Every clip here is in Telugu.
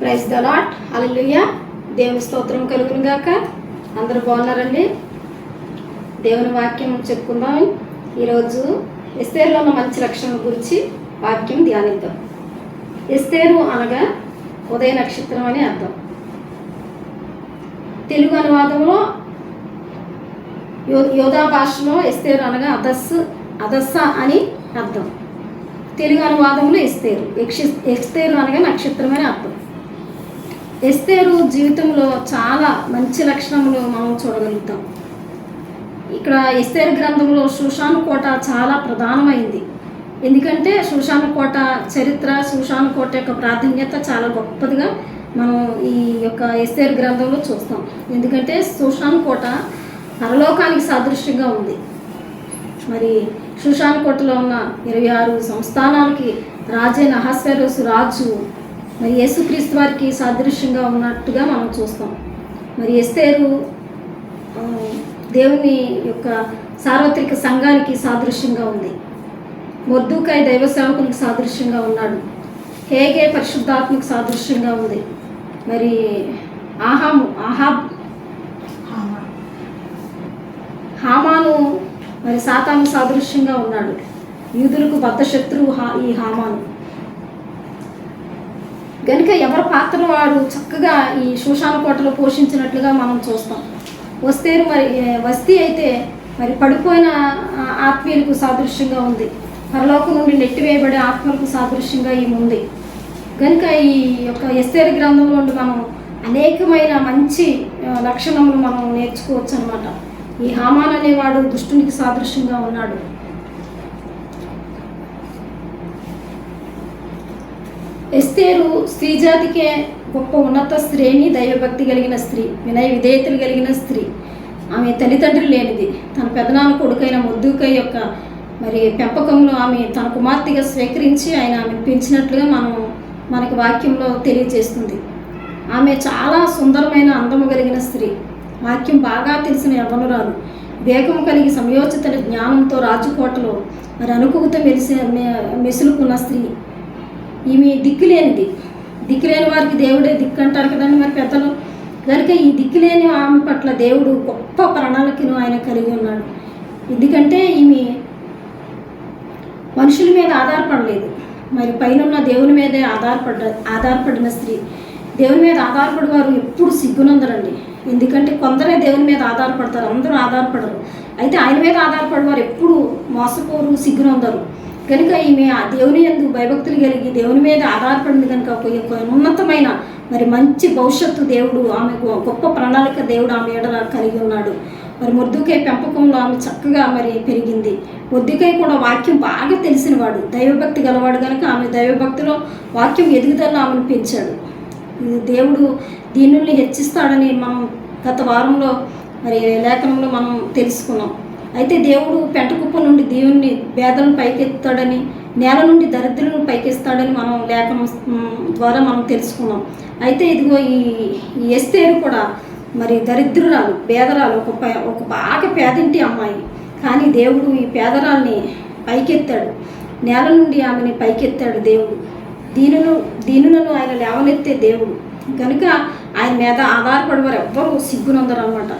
Praise the lord. హల్లెలూయా. దేవుని స్తోత్రం కలుగును గాక. అందరూ బాగున్నారండి? దేవుని వాక్యం చెప్పుకుందాం. ఈరోజు ఎస్తేరులో ఉన్న మంచి లక్షణం గురించి వాక్యం ధ్యానిద్దాం. ఎస్తేరు అనగా ఉదయ నక్షత్రం అని అర్థం. తెలుగు అనువాదంలో యోధా భాషలో ఎస్తేరు అనగా అదస్స అని అర్థం. తెలుగు అనువాదంలో ఎస్తేరు అనగా నక్షత్రం అని అర్థం. ఎస్తేరు జీవితంలో చాలా మంచి లక్షణములు మనం చూడగలుగుతాం. ఇక్కడ ఎస్తేరు గ్రంథంలో షూషాను కోట చాలా ప్రధానమైంది. ఎందుకంటే షూషాను కోట చరిత్ర, షూషాను కోట యొక్క ప్రాధాన్యత చాలా గొప్పదిగా మనం ఈ యొక్క ఎస్తేరు గ్రంథంలో చూస్తాం. ఎందుకంటే షూషాను కోట పరలోకానికి సాదృశ్యంగా ఉంది. మరి షూషాను కోటలో ఉన్న 26 సంస్థానాలకి రాజైన అహస్వేరోసు రాజు మరి యేసుక్రీస్తు వారికి సాదృశ్యంగా ఉన్నట్టుగా మనం చూస్తాం. మరి ఎస్తేరు దేవుని యొక్క సార్వత్రిక సంఘానికి సాదృశ్యంగా ఉంది. మొర్దుకాయ దైవ సేవకునికి సాదృశ్యంగా ఉన్నాడు. హేగే పరిశుద్ధాత్మకు సాదృశ్యంగా ఉంది. మరి హామాను మరి సాతాను సాదృశ్యంగా ఉన్నాడు. యూదులకు బద్ధ శత్రువు ఈ హామాను. కనుక ఎవరి పాత్ర వాడు చక్కగా ఈ షూషాను కోటలో పోషించినట్లుగా మనం చూస్తాం. వస్తీ అయితే మరి పడిపోయిన ఆత్మీయులకు సాదృశ్యంగా ఉంది. పరలోకం నుండి నెట్టివేయబడే ఆత్మలకు సాదృశ్యంగా ఈమె ఉంది. కనుక ఈ యొక్క ఎస్తేరు గ్రంథంలో నుండి మనం అనేకమైన మంచి లక్షణములు మనం నేర్చుకోవచ్చు అన్నమాట. ఈ హామాన్ అనేవాడు దుష్టునికి సాదృశ్యంగా ఉన్నాడు. ఎస్తేరు స్త్రీ జాతికే గొప్ప ఉన్నత శ్రేణి, దైవభక్తి కలిగిన స్త్రీ, వినయ విధేయతలు కలిగిన స్త్రీ. ఆమె తల్లిదండ్రులు లేనిది. తన పెదనాన్న కొడుకైన మొర్దుకై యొక్క మరి పెంపకంలో ఆమె తన కుమార్తెగా స్వీకరించి ఆమెను పెంచినట్లుగా మనకి వాక్యంలో తెలియజేస్తుంది. ఆమె చాలా సుందరమైన అందము కలిగిన స్త్రీ. వాక్యం బాగా తెలిసిన యవ్వనురాలు. వేగం కలిగి సమయోచిత జ్ఞానంతో రాజుకోటలో మరి అనుకూత మెసులుకున్న స్త్రీ. ఈమె దిక్కులేని వారికి దేవుడే దిక్కు అంటారు కదండి మరి పెద్దలు. కనుక ఈ దిక్కులేని ఆమె పట్ల దేవుడు గొప్ప ప్రణాళికను ఆయన కలిగి ఉన్నాడు. ఎందుకంటే ఈమె మనుషుల మీద ఆధారపడలేదు, మరి పైన దేవుని మీదే ఆధారపడిన స్త్రీ. దేవుని మీద ఆధారపడి వారు ఎప్పుడు సిగ్గునందరండి. ఎందుకంటే కొందరే దేవుని మీద ఆధారపడతారు, అందరూ ఆధారపడరు. అయితే ఆయన మీద ఆధారపడి వారు ఎప్పుడు మోసపోరు, సిగ్గునందరు. కనుక ఈమె ఆ దేవుని యందు భయభక్తులు కలిగి దేవుని మీద ఆధారపడింది. కనుక ఒక ఉన్నతమైన మరి మంచి భవిష్యత్తు దేవుడు ఆమె గొప్ప ప్రణాళిక దేవుడు ఆమె ఎడల కలిగి ఉన్నాడు. మరి మొర్దుకై పెంపకంలో ఆమె చక్కగా మరి పెరిగింది. మొర్దుకై కూడా వాక్యం బాగా తెలిసినవాడు, దైవభక్తి గలవాడు. కనుక ఆమె దైవభక్తిలో వాక్యం ఎదుగుదల ఆమెను పెంచాడు. దేవుడు దీనుల్ని హెచ్చిస్తాడని మనం గత వారంలో మరి లేఖనంలో మనం తెలుసుకున్నాం. అయితే దేవుడు పెంటకుప్ప నుండి దేవుని పేదలను పైకెత్తాడని, నేల నుండి దరిద్రులను పైకెస్తాడని మనం లేఖనం ద్వారా మనం తెలుసుకున్నాం. అయితే ఇదిగో ఈ ఎస్తేరు కూడా మరి దరిద్రురాలు, పేదరాలు, ఒక బాగా పేదింటి అమ్మాయి. కానీ దేవుడు ఈ పేదరాల్ని పైకెత్తాడు, నేల నుండి ఆమెని పైకెత్తాడు. దేవుడు దీనులను ఆయన లేవనెత్తే దేవుడు. కనుక ఆయన మీద ఆధారపడేవారు ఎవ్వరూ సిగ్గునందరు అన్నమాట.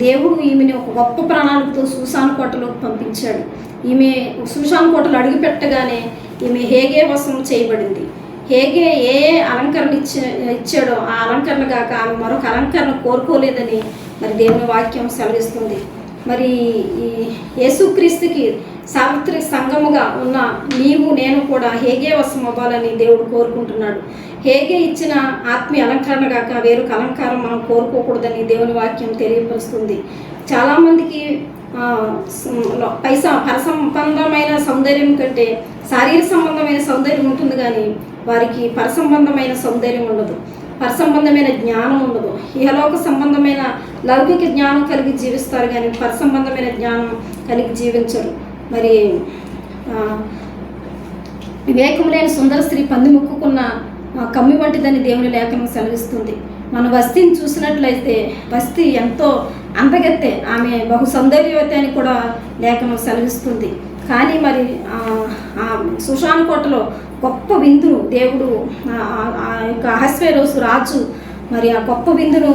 దేవుడు ఈమెని ఒక గొప్ప ప్రణాళికతో షూషాను కోటలోకి పంపించాడు. ఈమె షూషాను కోటలు అడుగు పెట్టగానే ఈమె హేగే వశం చేయబడింది. హేగే ఏ అలంకరణ ఇచ్చాడో ఆ అలంకరణ కాక ఆమె మరొక అలంకరణ కోరుకోలేదని మరి దేవుని వాక్యం సెలవిస్తుంది. మరి ఈ యేసుక్రీస్తుకి సార్వత్రిక సంఘముగా ఉన్న నీవు నేను కూడా హేగే వశం అవ్వాలని దేవుడు కోరుకుంటున్నాడు. హేగే ఇచ్చిన ఆత్మీయ అలంకరణ కాక వేరొక అలంకారం మనం కోరుకోకూడదని దేవుని వాక్యం తెలియపరుస్తుంది. చాలామందికి పరసంబంధమైన సౌందర్యం కంటే శారీరక సంబంధమైన సౌందర్యం ఉంటుంది, కానీ వారికి పరసంబంధమైన సౌందర్యం ఉండదు, పరసంబంధమైన జ్ఞానం ఉండదు. ఇహలోక సంబంధమైన లౌకిక జ్ఞానం కలిగి జీవిస్తారు, కానీ పరసంబంధమైన జ్ఞానం కలిగి జీవించరు. మరి వివేకం లేని సుందర స్త్రీ పంది ముక్కుకున్న కమ్మి వంటిదని దేవుని లేఖనం సెలవిస్తుంది. మన వస్తిని చూసినట్లయితే వస్తి ఎంతో అందగత్తె, ఆమె బహు సౌందర్యవతి అని కూడా లేఖనం సెలవిస్తుంది. కానీ మరి షూషాను కోటలో గొప్ప విందును దేవుడు ఆ యొక్క అహస్వేరోసు రాజు మరి ఆ గొప్ప విందును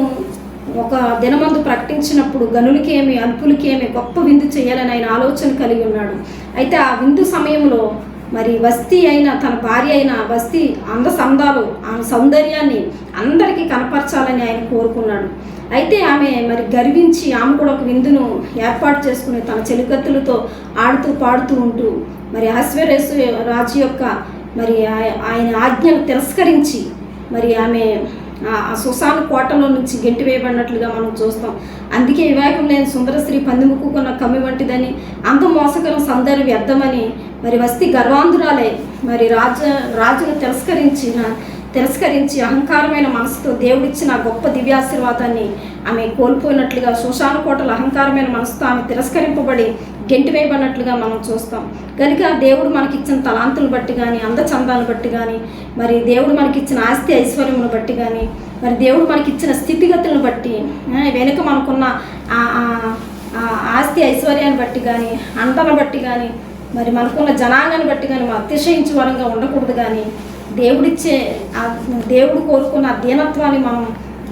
ఒక దినమందు ప్రకటించినప్పుడు గనులకేమి అల్పులకేమి గొప్ప విందు చేయాలని ఆయన ఆలోచన కలిగి ఉన్నాడు. అయితే ఆ విందు సమయంలో మరి వస్తీ అయిన తన భార్య అయిన వస్తీ అందసందాలు ఆమె సౌందర్యాన్ని అందరికీ కనపరచాలని ఆయన కోరుకున్నాడు. అయితే ఆమె మరి గర్వించి ఆమె కూడా ఒక విందును ఏర్పాటు చేసుకుని తన చెలికత్తులతో ఆడుతూ పాడుతూ ఉంటూ మరి అహస్వేరోసు రాజు యొక్క మరి ఆయన ఆజ్ఞను తిరస్కరించి మరి ఆమె ఆ సుసాను కోటలో నుంచి గెంటి వేయబడినట్లుగా మనం చూస్తాం. అందుకే వివేకం లేని సుందర స్త్రీ పందిముక్కున్న కమ్మి వంటిదని అందం మోసకరం సౌందర్య వ్యర్థమని మరి వస్తీ గర్వాంధురాలే మరి రాజును తిరస్కరించి అహంకారమైన మనసుతో దేవుడిచ్చిన గొప్ప దివ్యాశీర్వాదాన్ని ఆమె కోల్పోయినట్లుగా సుసాను కోటలో అహంకారమైన మనసుతో ఆమె తిరస్కరింపబడి గెంటి వేయబడినట్లుగా మనం చూస్తాం. కనుక దేవుడు మనకిచ్చిన తలాంతులు బట్టి కానీ అందచందాలను బట్టి కానీ మరి దేవుడు మనకిచ్చిన ఆస్తి ఐశ్వర్యమును బట్టి కానీ మరి దేవుడు మనకిచ్చిన స్థితిగతులను బట్టి వెనుక మనకున్న ఆస్తి ఐశ్వర్యాన్ని బట్టి కానీ అంతను బట్టి కానీ మరి మనకున్న జనాంగాన్ని బట్టి కానీ మనం అతిశయించే వరంగా ఉండకూడదు. కానీ దేవుడు కోరుకున్న దీనత్వాన్ని మనం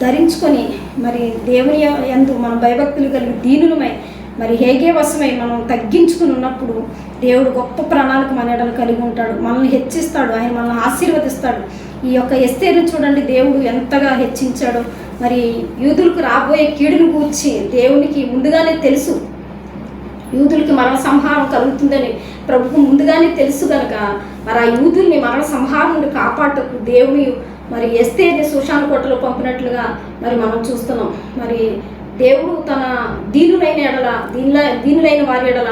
ధరించుకొని మరి దేవుని యందు మనం భయభక్తులు కలిగి దీనులమై మరి హేగే వశమై మనం తగ్గించుకుని ఉన్నప్పుడు దేవుడు గొప్ప ప్రణాళిక మన ఎడలు కలిగి ఉంటాడు. మనల్ని హెచ్చిస్తాడు, ఆయన మనల్ని ఆశీర్వదిస్తాడు. ఈ యొక్క ఎస్తేరును చూడండి, దేవుడు ఎంతగా హెచ్చించాడో. మరి యూదులకు రాబోయే కీడును గూర్చి దేవునికి ముందుగానే తెలుసు. యూదులకి మరణ సంహారం కలుగుతుందని ప్రభుకు ముందుగానే తెలుసు కనుక మరి ఆ యూదుల్ని మరణ సంహారం నుండి కాపాడటకు దేవుని మరి ఎస్తేరుని సుషాను కోటలో పంపినట్లుగా మరి మనం చూస్తున్నాం. మరి దేవుడు తన దీనులైన వారి ఎడల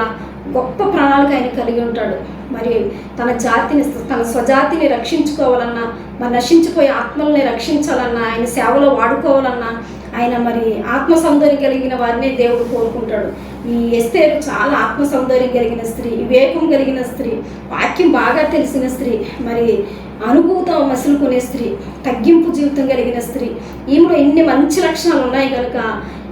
గొప్ప ప్రణాళిక ఆయన కలిగి ఉంటాడు. మరి తన స్వజాతిని రక్షించుకోవాలన్నా మరి నశించిపోయే ఆత్మల్ని రక్షించాలన్నా ఆయన సేవలో వాడుకోవాలన్నా ఆయన మరి ఆత్మ సౌందర్యం కలిగిన వారినే దేవుడు కోరుకుంటాడు. ఈ ఎస్తేరు చాలా ఆత్మ సౌందర్యం కలిగిన స్త్రీ, వివేకం కలిగిన స్త్రీ, వాక్యం బాగా తెలిసిన స్త్రీ, మరి అనుభూతం మసులుకునే స్త్రీ, తగ్గింపు జీవితం కలిగిన స్త్రీ. ఈమెలో ఇన్ని మంచి లక్షణాలు ఉన్నాయి కనుక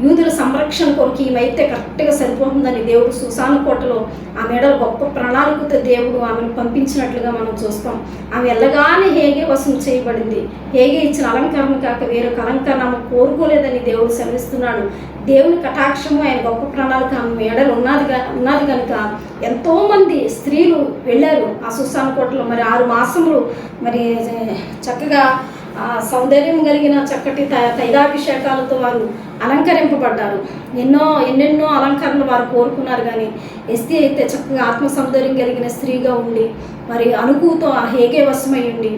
యూదుల సంరక్షణ కొరకు ఈమెయితే కరెక్ట్గా సరిపోతుందని దేవుడు సుసాను కోటలో ఆ మెడలో గొప్ప ప్రణాళికతో దేవుడు ఆమెను పంపించినట్లుగా మనం చూస్తాం. ఆమె వెళ్ళగానే హేగే వశం చేయబడింది. హేగే ఇచ్చిన అలంకరణ కాక వేరొక అలంకరణ ఆమె కోరుకోలేదని దేవుడు సెలవిస్తున్నాడు. దేవుని కటాక్షము ఆయన గొప్ప ప్రణాళిక ఆమె మెడలు ఉన్నది కనుక ఎంతోమంది స్త్రీలు వెళ్ళారు ఆ సుసాను కోటలో. మరి 6 మాసములు మరి చక్కగా సౌందర్యం కలిగిన చక్కటి తైలాభిషేకాలతో వారు అలంకరింపబడ్డారు. ఎన్నెన్నో అలంకరణలు వారు కోరుకున్నారు. కానీ ఎస్తీ అయితే చక్కగా ఆత్మ సౌందర్యం కలిగిన స్త్రీగా ఉండి మరి అనుకుతో ఆ హేగే వశమై ఉండి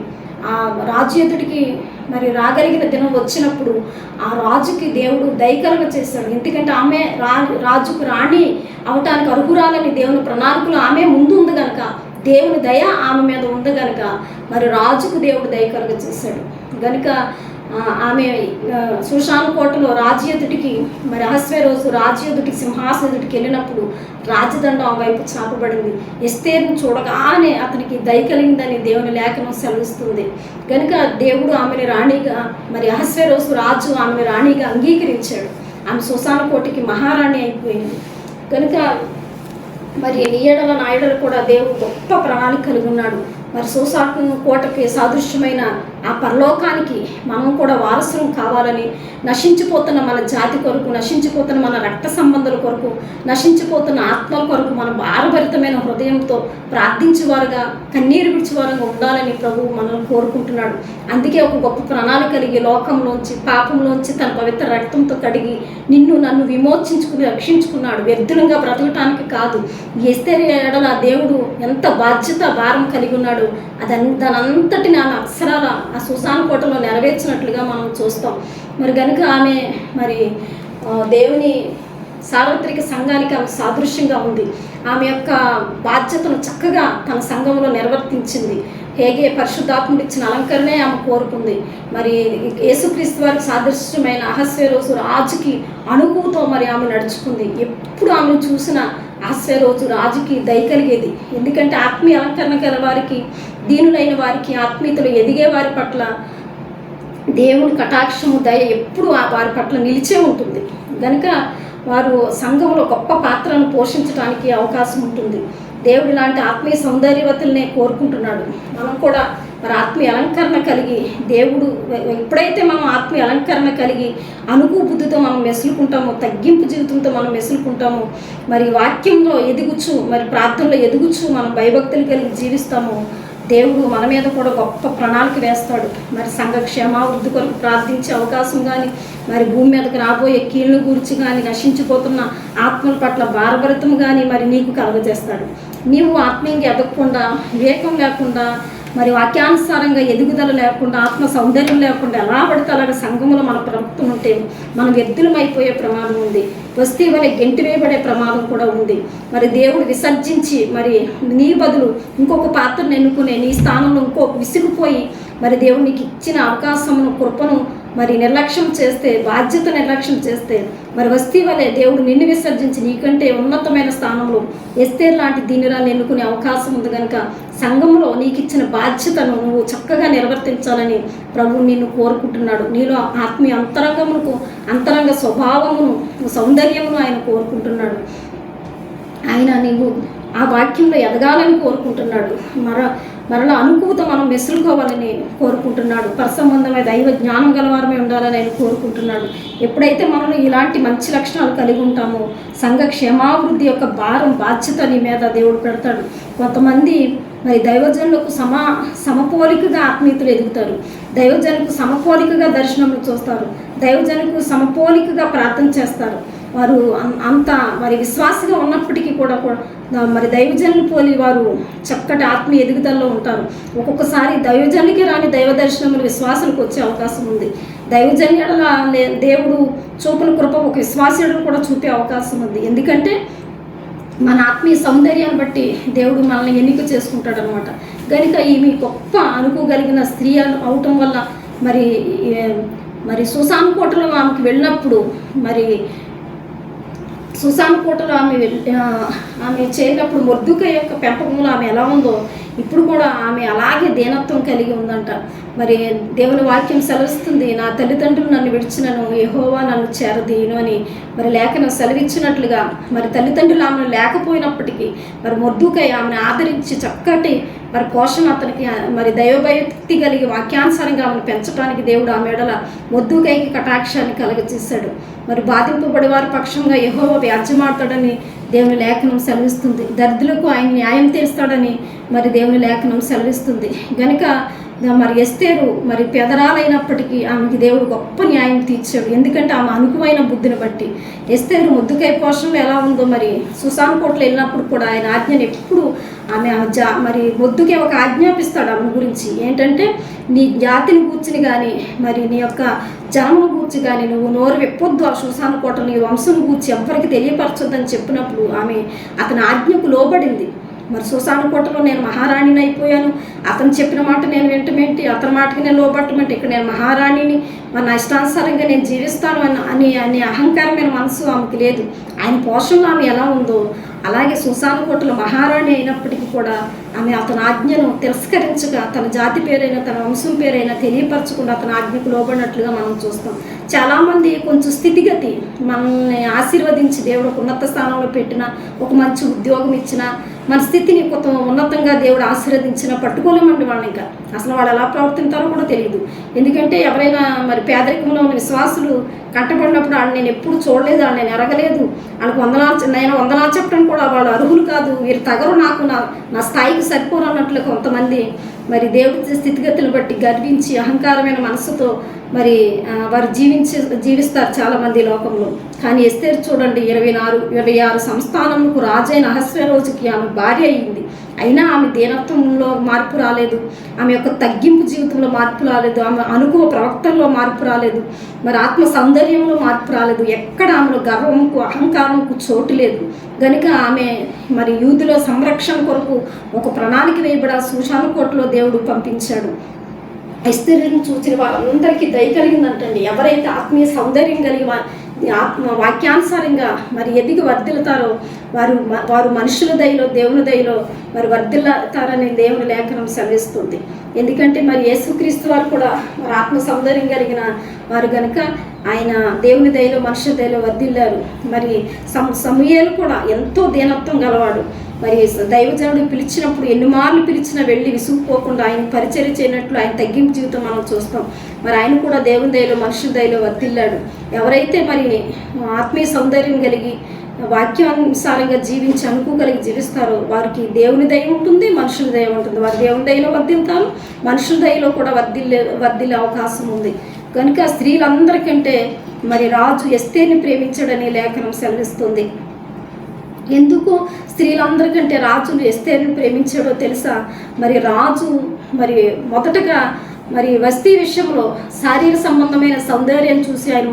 ఆ రాజు ఎదుటికి మరి రాగలిగిన దినం వచ్చినప్పుడు ఆ రాజుకి దేవుడు దయకలుగ చేశాడు. ఎందుకంటే ఆమె రాజుకు రాణి అవటానికి అర్హురాలని దేవుని ప్రణాళికలు ఆమె ముందు ఉంది కనుక, దేవుని దయ ఆమె మీద ఉంది కనుక మరి రాజుకు దేవుడు దయకలుగ చేశాడు. కనుక ఆమె సుషాను కోటలో రాజు ఎదుటికి మరి అహస్వేరోసు రాజు ఎదుటికి సింహాసనం ఎదుటికి వెళ్ళినప్పుడు రాజదండం ఆ వైపు చాపబడింది. ఎస్తేరును చూడగానే అతనికి దయ కలిగిందని దేవుని లేఖనం సెలవిస్తుంది. కనుక దేవుడు ఆమెని రాణిగా మరి అహస్వేరోసు రాజు ఆమెను రాణిగా అంగీకరించాడు. ఆమె సుషాను కోటకి మహారాణి అయిపోయింది. కనుక మరి నీ ఎడల నా ఎడల కూడా దేవుడు గొప్ప ప్రణాళిక కలిగి ఉన్నాడు. మరి సుసాను కోటకి సాదృశ్యమైన ఆ పరలోకానికి మనం కూడా వారసులం కావాలని నశించిపోతున్న మన జాతి కొరకు, నశించిపోతున్న మన రక్త సంబంధాల కొరకు, నశించిపోతున్న ఆత్మల కొరకు మన భారభరితమైన హృదయంతో ప్రార్థించేవారుగా, కన్నీరు విడిచేవారుగా ఉండాలని ప్రభువు మనల్ని కోరుకుంటున్నాడు. అందుకే ఒక గొప్ప ప్రణాళిక కలిగి లోకంలోంచి పాపంలోంచి తన పవిత్ర రక్తంతో కడిగి నన్ను విమోచించుకుని రక్షించుకున్నాడు. వ్యర్థులంగా బ్రతకటానికి కాదు. ఎస్తేరు ఎడల దేవుడు ఎంత బాధ్యత భారం కలిగి ఉన్నాడు. దానంతటిని ఆమె అక్షరాల ఆ సుసాను కోటలో నెరవేర్చినట్లుగా మనం చూస్తాం. మరి కనుక ఆమె మరి దేవుని సార్వత్రిక సంఘానికి ఆమె సాదృశ్యంగా ఉంది. ఆమె యొక్క బాధ్యతను చక్కగా తన సంఘంలో నిర్వర్తించింది. హేగే పరిశుద్ధాత్ముడు ఇచ్చిన అలంకరణే ఆమె కోరుకుంది. మరి యేసుక్రీస్తు వారికి సాదృశ్యమైన అహస్వేరోసు రాజుకి అనుకువతో మరి ఆమె నడుచుకుంది. ఎప్పుడు ఆమెను చూసిన అహస్వేరోసు రాజుకి దయ కలిగేది. ఎందుకంటే ఆత్మీయ అలంకరణ గల వారికి, దీనులైన వారికి, ఆత్మీయతలు ఎదిగే వారి పట్ల దేవుని కటాక్షము దయ ఎప్పుడు వారి పట్ల నిలిచే ఉంటుంది. కనుక వారు సంఘంలో గొప్ప పాత్రను పోషించడానికి అవకాశం ఉంటుంది. దేవుడు ఇలాంటి ఆత్మీయ సౌందర్యవతులనే కోరుకుంటున్నాడు. మనం కూడా మరి ఆత్మీయ అలంకరణ కలిగి దేవుడు ఎప్పుడైతే మనం ఆత్మీయ అలంకరణ కలిగి అనుకూల బుద్ధితో మనం మెసులుకుంటామో, తగ్గింపు జీవితంతో మనం మెసులుకుంటామో, మరి వాక్యంలో ఎదుగుచు, మరి ప్రార్థనలో ఎదుగుచు మనం భయభక్తులు కలిగి జీవిస్తామో, దేవుడు మన మీద కూడా గొప్ప ప్రణాళిక వేస్తాడు. మరి సంఘ క్షేమావృద్ధి కొరకు ప్రార్థించే అవకాశం కానీ, మరి భూమి మీదకి రాబోయే కీళ్ళ గురించి కానీ, నశించిపోతున్న ఆత్మల పట్ల భారభరితం కానీ మరి నీకు కలుగజేస్తాడు. నీవు ఆత్మీయంగా ఎదగకుండా, వివేకం లేకుండా, మరి వాక్యానుసారంగా ఎదుగుదల లేకుండా, ఆత్మ సౌందర్యం లేకుండా ఎలా పడితే అలాగే సంఘంలో మన ప్రవక్తం ఉంటే మనం వ్యర్థులమైపోయే ప్రమాదం ఉంది. వస్తీ వలె గెంటి వేయబడే ప్రమాదం కూడా ఉంది. మరి దేవుడు విసర్జించి మరి నీ బదులు ఇంకొక పాత్రను ఎన్నుకునే నీ స్థానంలో ఇంకొక విసిగిపోయి మరి దేవుడు నీకు ఇచ్చిన అవకాశమును, కృపను మరి నిర్లక్ష్యం చేస్తే, బాధ్యత నిర్లక్ష్యం చేస్తే, మరి వస్తీ వలె దేవుడు నిన్ను విసర్జించి నీకంటే ఉన్నతమైన స్థానంలో ఎస్తేర్ లాంటి దీనిరాన్ని ఎన్నుకునే అవకాశం ఉంది కనుక సంఘంలో నీకు ఇచ్చిన బాధ్యతను నువ్వు చక్కగా నిర్వర్తించాలని ప్రభువు నిన్ను కోరుకుంటున్నాడు. నీలో ఆత్మీయ అంతరంగ స్వభావమును, సౌందర్యమును ఆయన కోరుకుంటున్నాడు. ఆయన నీవు ఆ వాక్యంలో ఎదగాలని కోరుకుంటున్నాడు. మరలా అనుకూలత మనం మెసులుకోవాలని కోరుకుంటున్నాడు. పరసంబంధమైన దైవ జ్ఞానం గలవారమే ఉండాలని ఆయన కోరుకుంటున్నాడు. ఎప్పుడైతే మనం ఇలాంటి మంచి లక్షణాలు కలిగి ఉంటామో సంఘ క్షేమాభివృద్ధి యొక్క బాధ్యత నీ మీద దేవుడు పెడతాడు. కొంతమంది మరి దైవజనులకు సమపోలికగా ఆత్మీయతలు ఎదుగుతారు. దైవజనులకు సమపోలికగా దర్శనములు చూస్తారు. దైవజనులకు సమపోలికగా ప్రార్థన చేస్తారు. వారు అంత మరి విశ్వాసగా ఉన్నప్పటికీ కూడా మరి దైవజనులు పోలి వారు చక్కటి ఆత్మీయ ఎదుగుదలలో ఉంటారు. ఒక్కొక్కసారి దైవజనులకి రాని దైవ దర్శనములు విశ్వాసానికి వచ్చే అవకాశం ఉంది. దైవజన్యుల దేవుడు చూపిన కృప ఒక విశ్వాసుడు కూడా చూపే అవకాశం ఉంది. ఎందుకంటే మన ఆత్మీయ సౌందర్యాన్ని బట్టి దేవుడు మనల్ని ఎన్నిక చేసుకుంటాడు అనమాట. కనుక ఈమె గొప్ప అనుకోగలిగిన స్త్రీ అవటం వల్ల మరి సుసాను కోటలో ఆమెకి వెళ్ళినప్పుడు మరి సుసాను కోటలో ఆమె చేరినప్పుడు మొర్దుకై యొక్క పెంపకంలో ఆమె ఎలా ఉందో ఇప్పుడు కూడా ఆమె అలాగే దీనత్వం కలిగి ఉందంట. మరి దేవుని వాక్యం సెలవిస్తుంది, నా తల్లిదండ్రులు నన్ను విడిచినను, యెహోవా నన్ను చేరదీయును అని మరి లేఖనం సెలవిచ్చినట్లుగా మరి తల్లిదండ్రులు ఆమెను లేకపోయినప్పటికీ మరి మొర్దుకై ఆమెను ఆదరించి చక్కటి మరి పోషణ అతనికి మరి దైవభక్తి కలిగి వాక్యానుసారంగా ఆమెను పెంచడానికి దేవుడు ఆమె ఎడల మొర్దుకైకి కటాక్షాన్ని కలగజేశాడు. మరి బాధింపబడి వారి పక్షంగా యెహోవా వ్యాజ్యమాడతాడని దేవుని లేఖనం సెలవిస్తుంది. దరిద్రులకు ఆయన న్యాయం తీస్తాడని మరి దేవుని లేఖనం సెలవిస్తుంది. కనుక మరి ఎస్తేరు మరి పెదరాలైనప్పటికీ ఆమెకి దేవుడు గొప్ప న్యాయం తీర్చాడు. ఎందుకంటే ఆమె అనుకువైన బుద్ధిని బట్టి. ఎస్తేరు ముద్దుకై పోషణలో ఎలా ఉందో మరి సుసాను కోటలో వెళ్ళినప్పుడు కూడా ఆయన ఆజ్ఞను ఎప్పుడు మరి మొద్దుకే ఒక ఆజ్ఞాపిస్తాడు ఆమె గురించి. ఏంటంటే నీ జాతిని కూర్చుని కానీ మరి నీ యొక్క జనమును కూర్చి కానీ నువ్వు నోరు విప్పొద్దు, ఆ సుసాను కోట నీ వంశం కూర్చి ఎవ్వరికి తెలియపరచొద్దని చెప్పినప్పుడు ఆమె అతని ఆజ్ఞకు లోబడింది. మరి సుసాను కోటలో నేను మహారాణిని అయిపోయాను, అతను చెప్పిన మాట నేను వింటమేంటి, అతని మాటకి నేను లోబట్టమేంటి, ఇక్కడ నేను మహారాణిని మరి నా ఇష్టానుసారంగా నేను జీవిస్తాను అని అహంకారమైన మనసు ఆమెకి లేదు. ఆయన పోషణలో ఆమె ఎలా ఉందో అలాగే సుసాను కోటలో మహారాణి అయినప్పటికీ కూడా ఆమె అతని ఆజ్ఞను తిరస్కరించగా తన జాతి పేరైనా తన వంశం పేరైనా తెలియపరచకుండా అతని ఆజ్ఞకు లోబడినట్లుగా మనం చూస్తాం. చాలామంది కొంచెం స్థితిగతి మనల్ని ఆశీర్వదించి దేవుడు ఒక ఉన్నత స్థానంలో పెట్టిన, ఒక మంచి ఉద్యోగం ఇచ్చిన, మన స్థితిని కొంత ఉన్నతంగా దేవుడు ఆశీర్వదించిన పట్టుకోలేమండి వాళ్ళని. ఇంకా అసలు వాళ్ళు ఎలా ప్రవర్తింటారో కూడా తెలియదు. ఎందుకంటే ఎవరైనా మరి పేదరికంలో ఉన్న విశ్వాసులు కంటపడినప్పుడు వాళ్ళు నేను ఎప్పుడు చూడలేదు, వాళ్ళు నేను ఎరగలేదు, వాళ్ళకి వందనాలు చెప్పడం కూడా వాళ్ళు అర్హులు కాదు, వీరు తగరు, నాకు నా స్థాయికి సరిపోరు అన్నట్లు కొంతమంది మరి దేవుడి స్థితిగతులను బట్టి గర్వించి అహంకారమైన మనసుతో మరి వారు జీవిస్తారు చాలామంది లోకంలో. కానీ ఎస్తేరు చూడండి 26 సంస్థానములకు రాజైన అహస్వేరోజుకి ఆమె భార్య అయ్యింది. అయినా ఆమె దీనత్వంలో మార్పు రాలేదు, ఆమె యొక్క తగ్గింపు జీవితంలో మార్పు రాలేదు, ఆమె అనుకువ ప్రవక్తల్లో మార్పు రాలేదు, మరి ఆత్మ సౌందర్యంలో మార్పు రాలేదు. ఎక్కడ ఆమెలో గర్వంకు అహంకారంకు చోటు లేదు. కనుక ఆమె మరి యూదుల సంరక్షణ కొరకు ఒక ప్రణాళిక వేయబడి సుసాను కోటలో దేవుడు పంపించాడు. ఎస్తేరును చూసిన వాళ్ళందరికీ దయ కలిగిందంటండి. ఎవరైతే ఆత్మీయ సౌందర్యం కలిగి వాక్యానుసారంగా మరి ఎదిగి వర్ధిల్లుతారో వారు మనుషుల దయలో దేవుని దయలో మరి వర్ధిల్లుతారని దేవుని లేఖనం సెలవిస్తుంది. ఎందుకంటే మరి యేసుక్రీస్తు వారు కూడా మరి ఆత్మ సౌందర్యం కలిగిన వారు కనుక ఆయన దేవుని దయలో మనుషుల దయలో వర్ధిల్లారు. మరి సమూయేలు కూడా ఎంతో దీనత్వం గలవాడు. మరి దైవజనుడు పిలిచినప్పుడు ఎన్ని మార్లు పిలిచినా వెళ్ళి విసుగుపోకుండా ఆయన పరిచర్య చేయనట్లు ఆయన తగ్గింపు జీవితం మనం చూస్తాం. మరి ఆయన కూడా దేవుని దయలో మనుషుల దయలో వర్తిల్లాడు. ఎవరైతే మరి ఆత్మీయ సౌందర్యం కలిగి వాక్యానుసారంగా జీవించి అనుకోగలిగి జీవిస్తారో వారికి దేవుని దయ ఉంటుంది, మనుషుల దయ ఉంటుంది. వారు దేవుని దయలో వర్ధిల్తారు, మనుషుల దయలో కూడా వర్ధిల్లే అవకాశం ఉంది. కనుక స్త్రీలందరికంటే మరి రాజు ఎస్తేర్ని ప్రేమించాడని లేఖనం సెలవిస్తుంది. ఎందుకు స్త్రీలందరికంటే రాజును ఎస్తేర్ని ప్రేమించాడో తెలుసా? మరి రాజు మరి మొదటగా మరి వస్తీ విషయంలో శారీరక సంబంధమైన సౌందర్యం చూసి ఆయన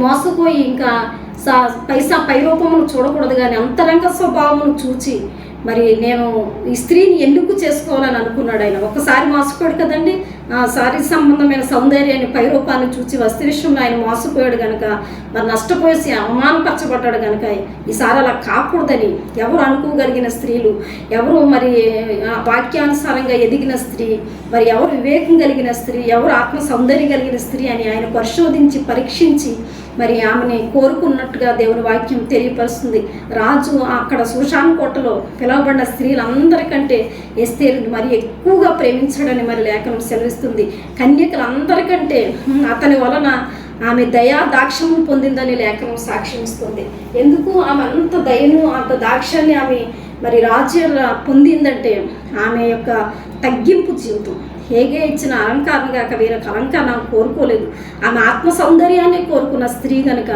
మోసపోయి ఇంకా పై రూపమును చూడకూడదు కానీ అంతరంగ స్వభావమును చూచి మరి నేను ఈ స్త్రీని ఎందుకు చేసుకోవాలని అనుకున్నాడు. ఆయన ఒక్కసారి మోసపోయాడు కదండి. శారీరక సంబంధమైన సౌందర్యాన్ని పై రూపాన్ని చూచి వస్తు విషయంలో ఆయన మోసపోయాడు కనుక మరి నష్టపోయేసి అవమానపరచబడ్డాడు కనుక ఈసారి అలా కాకూడదని ఎవరు అనుకోగలిగిన స్త్రీలు, ఎవరు మరి వాక్యానుసారంగా ఎదిగిన స్త్రీ, మరి ఎవరు వివేకం కలిగిన స్త్రీ, ఎవరు ఆత్మ సౌందర్యం కలిగిన స్త్రీ అని ఆయన పరిశోధించి పరీక్షించి మరి ఆమెని కోరుకున్నట్టుగా దేవుని వాక్యం తెలియపరుస్తుంది. రాజు అక్కడ శూషాను కోటలో పిలువబడిన స్త్రీలందరికంటే ఎస్తేరుని మరి ఎక్కువగా ప్రేమించాడని మరి లేఖనం సెలవిస్తుంది. కన్యకలందరికంటే అతని వలన ఆమె దయా దాక్ష్యము పొందిందని లేఖనం సాక్ష్యమిస్తుంది. ఎందుకు ఆమె అంత దయను అంత దాక్ష్యాన్ని ఆమె మరి రాజు పొందిందంటే ఆమె యొక్క తగ్గింపు జీవితం. హేగే ఇచ్చిన అలంకారం కాక వేరొక అలంకారం కోరుకోలేదు. ఆమె ఆత్మ సౌందర్యాన్ని కోరుకున్న స్త్రీ కనుక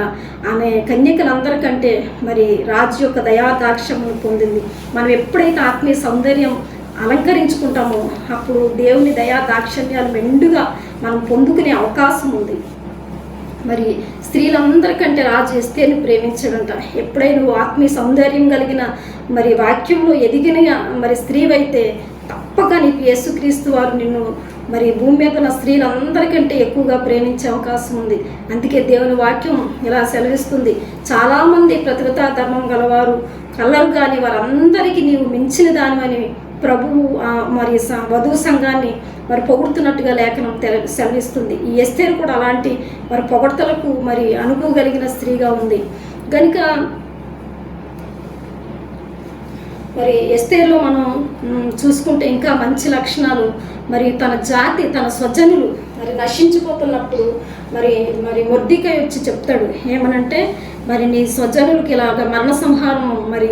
ఆమె కన్యకలందరికంటే మరి రాజు యొక్క దయాదాక్ష్యమును పొందింది. మనం ఎప్పుడైతే ఆత్మీయ సౌందర్యం అలంకరించుకుంటామో అప్పుడు దేవుని దయాదాక్షిణ్యాలు మెండుగా మనం పొందుకునే అవకాశం ఉంది. మరి స్త్రీలందరికంటే రాజు ఎస్తేర్ని ప్రేమించాడంట. ఎప్పుడైనా నువ్వు ఆత్మీయ సౌందర్యం కలిగిన మరి వాక్యంలో ఎదిగిన మరి స్త్రీవైతే తప్పక నీకు యేసుక్రీస్తు వారు నిన్ను మరి భూమి మీద ఉన్న స్త్రీలందరికంటే ఎక్కువగా ప్రేమించే అవకాశం ఉంది. అందుకే దేవుని వాక్యం ఇలా సెలవిస్తుంది, చాలామంది ప్రతిభతా ధర్మం గలవారు కలరు కానీ వారందరికీ నీవు మించిన దానివని ప్రభువు మరి వధువు సంఘాన్ని మరి పొగుడుతున్నట్టుగా లేఖనం సెలవిస్తుంది. ఈ ఎస్తేరు కూడా అలాంటి మరి పొగడ్తలకు మరి అనుకోగలిగిన స్త్రీగా ఉంది. కనుక మరి ఎస్తేరులో మనం చూసుకుంటే ఇంకా మంచి లక్షణాలు, మరి తన జాతి తన స్వజనులు మరి నశించిపోతున్నప్పుడు మరి మరి మొర్దెకై వచ్చి చెప్తాడు ఏమనంటే, మరి నీ స్వజనులకి ఇలాగ మరణ సంహారం మరి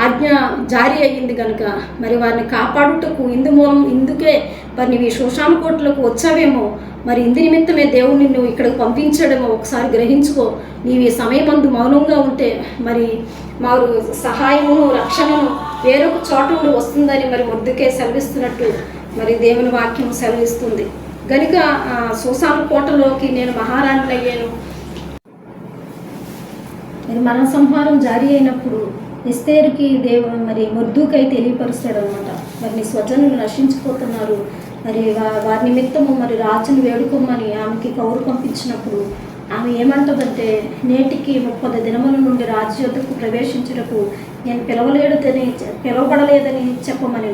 ఆజ్ఞ జారీ అయ్యింది కనుక మరి వారిని కాపాడుటకు ఇందుకే మరి నీవు ఈ శోషాను కోటలకు వచ్చావేమో, మరి ఇందు నిమిత్తమే దేవుడు నిన్ను ఇక్కడికి పంపించాడేమో ఒకసారి గ్రహించుకో. నీవు ఈ సమయమందు మౌనంగా ఉంటే మరి మారు సహాయమును రక్షణను వేరొక చోట నుండి వస్తుందని మరి మొర్దెకై సెలవిస్తున్నట్టు మరి దేవుని వాక్యం సెలవిస్తుంది. కనుక శోషాను కోటలోకి నేను మహారాణి అయ్యాను. మరి మరణ సంహారం జారీ అయినప్పుడు ఎస్తేరుకి మరి మొర్దెకై తెలియపరుస్తాడు అనమాట. మరి నీ స్వజనులు నశించిపోతున్నారు, మరి వారి నిమిత్తము మరి రాజును వేడుకోమని ఆమెకి కౌరు పంపించినప్పుడు ఆమె ఏమంటుందంటే, నేటికి 30 దినముల నుండి రాజు యొద్దకు ప్రవేశించుటకు నేను పిలవబడలేదని చెప్పమని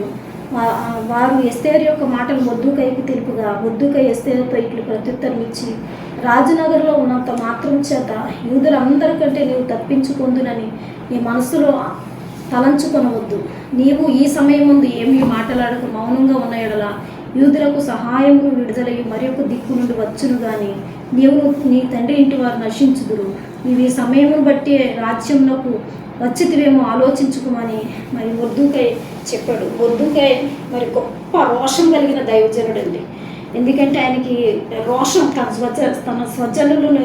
వారు ఎస్తేరు యొక్క మాటలు మొర్దెకైకి తెలుపుగా, మొర్దెకై ఎస్తేరుతో ఇట్లు ప్రత్యుత్తరం ఇచ్చి, రాజనగర్లో ఉన్నంత మాత్రం చేత యూదులందరికంటే నీవు తప్పించుకొందునని నీ మనసులో తలంచుకొనవద్దు. నీవు ఈ సమయం ముందు ఏమీ మాట్లాడక మౌనంగా ఉన్న ఎడల యూదులకు సహాయమును విడుదలయ్యి మరి ఒక దిక్కు నుండి వచ్చును కానీ నీవు నీ తండ్రి ఇంటి వారు నశించుదురు. నీవు ఈ సమయమును బట్టి రాజ్యంలోకి వచ్చితివేమో ఆలోచించుకోమని మరి మొర్దెకై చెప్పాడు. మొర్దెకై మరి గొప్ప రోషం కలిగిన దైవజనుడండి. ఎందుకంటే ఆయనకి రోషం, తన స్వజనులను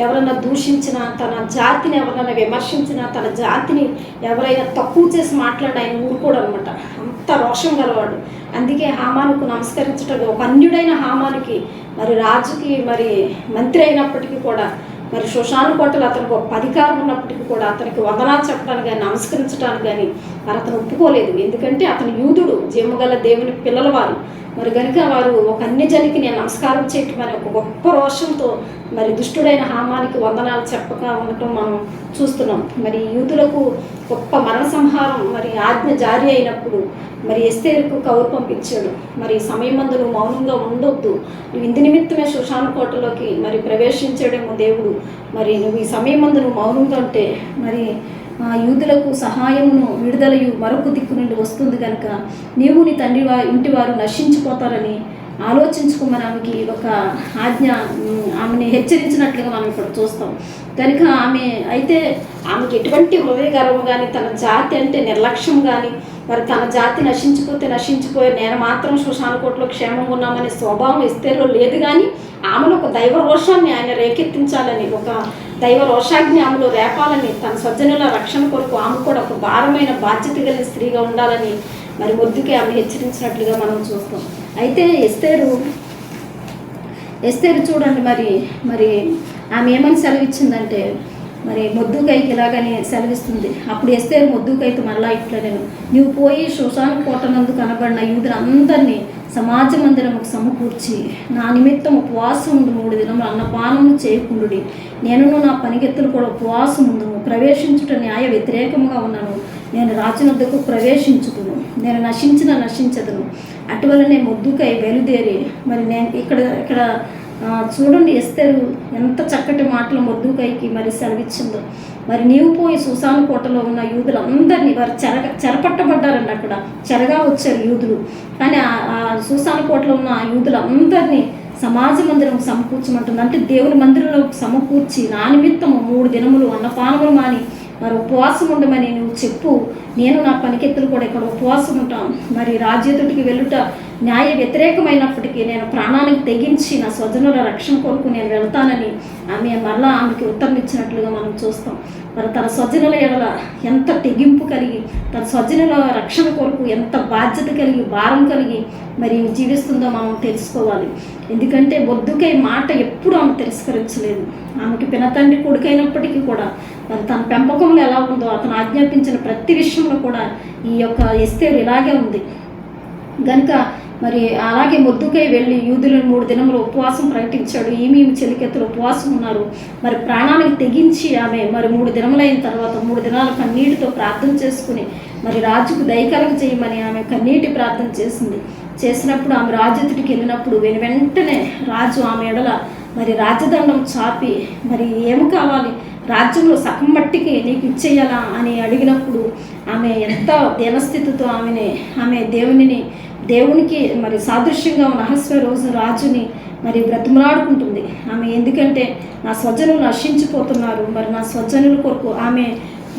ఎవరైనా దూషించినా, తన జాతిని ఎవరైనా విమర్శించినా, తన జాతిని ఎవరైనా తక్కువ చేసి మాట్లాడిన ఆయన ఊరుకోడు అనమాట. అంత రోషం గలవాడు. అందుకే హామానుకు నమస్కరించటం, ఒక అన్యుడైన హామానుకి మరి రాజుకి మరి మంత్రి అయినప్పటికీ కూడా మరి శోషాను కోటలో అతనికి ఒక అధికారం ఉన్నప్పటికీ కూడా అతనికి వందనాలు చెప్పడానికి కానీ నమస్కరించడానికి కానీ మరి అతను ఒప్పుకోలేదు. ఎందుకంటే అతను యూదుడు, జీవగల దేవుని పిల్లలవారు. మరి కనుక వారు ఒక అన్యజనికి నేను నమస్కారం చేయటం అని ఒక గొప్ప రోషంతో మరి దుష్టుడైన హామానికి వందనాలు చెప్పక ఉండటం మనం చూస్తున్నాం. మరి యూదులకు గొప్ప మరణ సంహారం మరి ఆజ్ఞ జారీ అయినప్పుడు మరి ఎస్తేరుకు కౌరు పంపించాడు. మరి సమయమందు నువ్వు మౌనంగా ఉండొద్దు, నువ్వు ఇందు నిమిత్తమే శోషాను కోటలోకి మరి ప్రవేశించాడేమో దేవుడు. మరి నువ్వు ఈ సమయమందు నువ్వు మౌనంగా ఉంటే మరి యూదులకు సహాయమును విడుదలయు మరొక దిక్కు నుండి వస్తుంది కనుక నీవు నీ తండ్రి ఇంటి వారు నశించిపోతారని ఆలోచించుకోమని ఆమెకి ఒక ఆజ్ఞ ఆమెని హెచ్చరించినట్లుగా మనం ఇక్కడ చూస్తాం. కనుక ఆమెకి ఎటువంటి హృదయ గర్వం కానీ, తన జాతి అంటే నిర్లక్ష్యం కానీ, మరి తన జాతి నశించిపోయే నేను మాత్రం శ్మశాన కోటలో క్షేమంగా ఉన్నామనే స్వభావం ఎస్తేరులో లేదు. కానీ ఆమెలో ఒక దైవ రోషాన్ని ఆయన రేకెత్తించాలని, ఒక దైవ రోషాగ్ని ఆమెలో రేపాలని, తన స్వజనుల రక్షణ కొరకు ఆమె కూడా ఒక భారమైన బాధ్యత కలిగిన స్త్రీగా ఉండాలని మరి మొర్దెకై ఆమె హెచ్చరించినట్లుగా మనం చూస్తాం. అయితే ఎస్తేరు చూడండి, మరి ఆమె ఏమని సెలవిచ్చిందంటే, మరి మొర్దెకైకి ఇలాగని సెలవిస్తుంది. అప్పుడు ఎస్తేరు మొర్దెకైతో మళ్ళా ఇట్లా, నీవు పోయి శూషాన కోటనందు కనబడిన యూదులందరినీ సమాజ మందిరముకు సమకూర్చి నా నిమిత్తం ఉపవాసం ఉండు 3 దినములు అన్నపానము చేయకుండుడి. నేనును నా పనికెత్తులు కూడా ఉపవాసం ఉందుము. ప్రవేశించుట న్యాయ వ్యతిరేకముగా ఉన్నాను. నేను రాజునొద్దకు ప్రవేశించుదును. నేను నశించదును. అటువలనే మొర్దెకై బయలుదేరి మరి నేను ఇక్కడ చూడండి, ఎస్తేరు ఎంత చక్కటి మాటలు మొర్దెకైకి మరి సెలవిచ్చిందో. మరి నీవు పోయి శూషాను కోటలో ఉన్న యూదులందరినీ వారు చెరపట్టబడ్డారండి. అక్కడ చెరగా వచ్చారు యూదులు. కానీ ఆ శూషాను కోటలో ఉన్న యూదులందరినీ సమాజ మందిరం సమకూర్చమంటుంది. అంటే దేవుని మందిరంలో సమకూర్చి నా నిమిత్తము 3 దినములు అన్నపానములు మాని మరి ఉపవాసం ఉండమని నువ్వు చెప్పు. నేను నా పనికెత్తులు కూడా ఇక్కడ ఉపవాసం ఉంటాను. మరి రాజ్యతుడికి వెళ్ళుట న్యాయ వ్యతిరేకమైనప్పటికీ నేను ప్రాణానికి తెగించి నా స్వజనుల రక్షణ కొరకు నేను వెళ్తానని ఆమెకి ఉత్తరం ఇచ్చినట్లుగా మనం చూస్తాం. మరి తన స్వజనుల ఎడల ఎంత తెగింపు కలిగి, తన స్వజనుల రక్షణ కొరకు ఎంత బాధ్యత కలిగి, భారం కలిగి మరి జీవిస్తుందో మనం తెలుసుకోవాలి. ఎందుకంటే మొర్దెకై మాట ఎప్పుడు ఆమె తిరస్కరించలేదు. ఆమెకి పినతండ్రి కొడుకైనప్పటికీ కూడా మరి తన పెంపకంలో ఎలా ఉందో, అతను ఆజ్ఞాపించిన ప్రతి విషయంలో కూడా ఈ యొక్క ఎస్తేరు ఇలాగే ఉంది. కనుక మరి అలాగే మొర్దెకై వెళ్ళి యూదులను 3 దినములు ఉపవాసం ప్రకటించాడు. ఈమె చెలికెత్తులు ఉపవాసం ఉన్నారు. మరి ప్రాణానికి తెగించి ఆమె మరి 3 దినములైన తర్వాత 3 దినాలు కన్నీటితో ప్రార్థన చేసుకుని మరి రాజుకు దయకలగ చేయమని ఆమె కన్నీటి ప్రార్థన చేసినప్పుడు ఆమె రాజుతుడికి వెళ్ళినప్పుడు వెంటనే రాజు ఆమె ఎడల మరి రాజదండం చాపి మరి ఏమి కావాలి, రాజ్యంలో సగం మట్టికి నీకు ఇచ్చేయాలా అని అడిగినప్పుడు ఆమె ఎంత దీనస్థితితో ఆమె దేవునికి మరి సాదృశ్యంగా ఉన్న అహస్వేరోషు రాజుని మరి బ్రతిమలాడుకుంటుంది ఆమె. ఎందుకంటే నా స్వజనులు నశించిపోతున్నారు, మరి నా స్వజనుల కొరకు ఆమె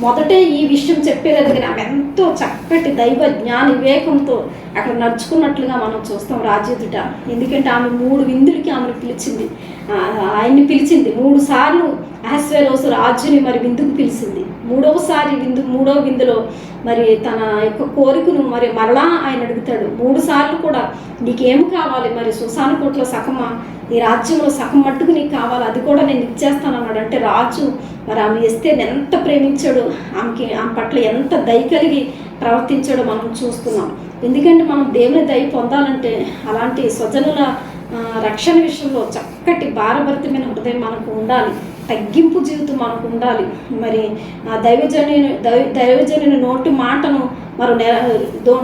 మొదటే ఈ విషయం చెప్పేది. ఆమె ఎంతో చక్కటి దైవ జ్ఞాన వివేకంతో అక్కడ నడుచుకున్నట్లుగా మనం చూస్తాం రాజు ఎదుట. ఎందుకంటే ఆమె 3 విందులకి ఆయన్ని పిలిచింది 3 సార్లు. అహస్వేరోషు రాజుని మరి విందుకు పిలిచింది. మూడవ విందులో మరి తన యొక్క కోరికను మరి మరలా ఆయన అడుగుతాడు. 3 సార్లు కూడా నీకేం కావాలి, మరి శూషాను కోటలో సగమా, ఈ రాజ్యంలో సగం మట్టుకు నీకు కావాలి, అది కూడా నేను ఇచ్చేస్తానన్నాడు. అంటే రాజు మరి ఆమె ఎస్తేరుని ఎంత ప్రేమించాడు, ఆమె పట్ల ఎంత దయ కలిగి ప్రవర్తించాడో మనం చూస్తున్నాం. ఎందుకంటే మనం దేవుని దయ పొందాలంటే అలాంటి స్వజనుల రక్షణ విషయంలో చక్కటి భారభరితమైన హృదయం మనకు ఉండాలి, తగ్గింపు జీవితం మనకు ఉండాలి. మరి ఆ దైవజనుని నోటి మాటను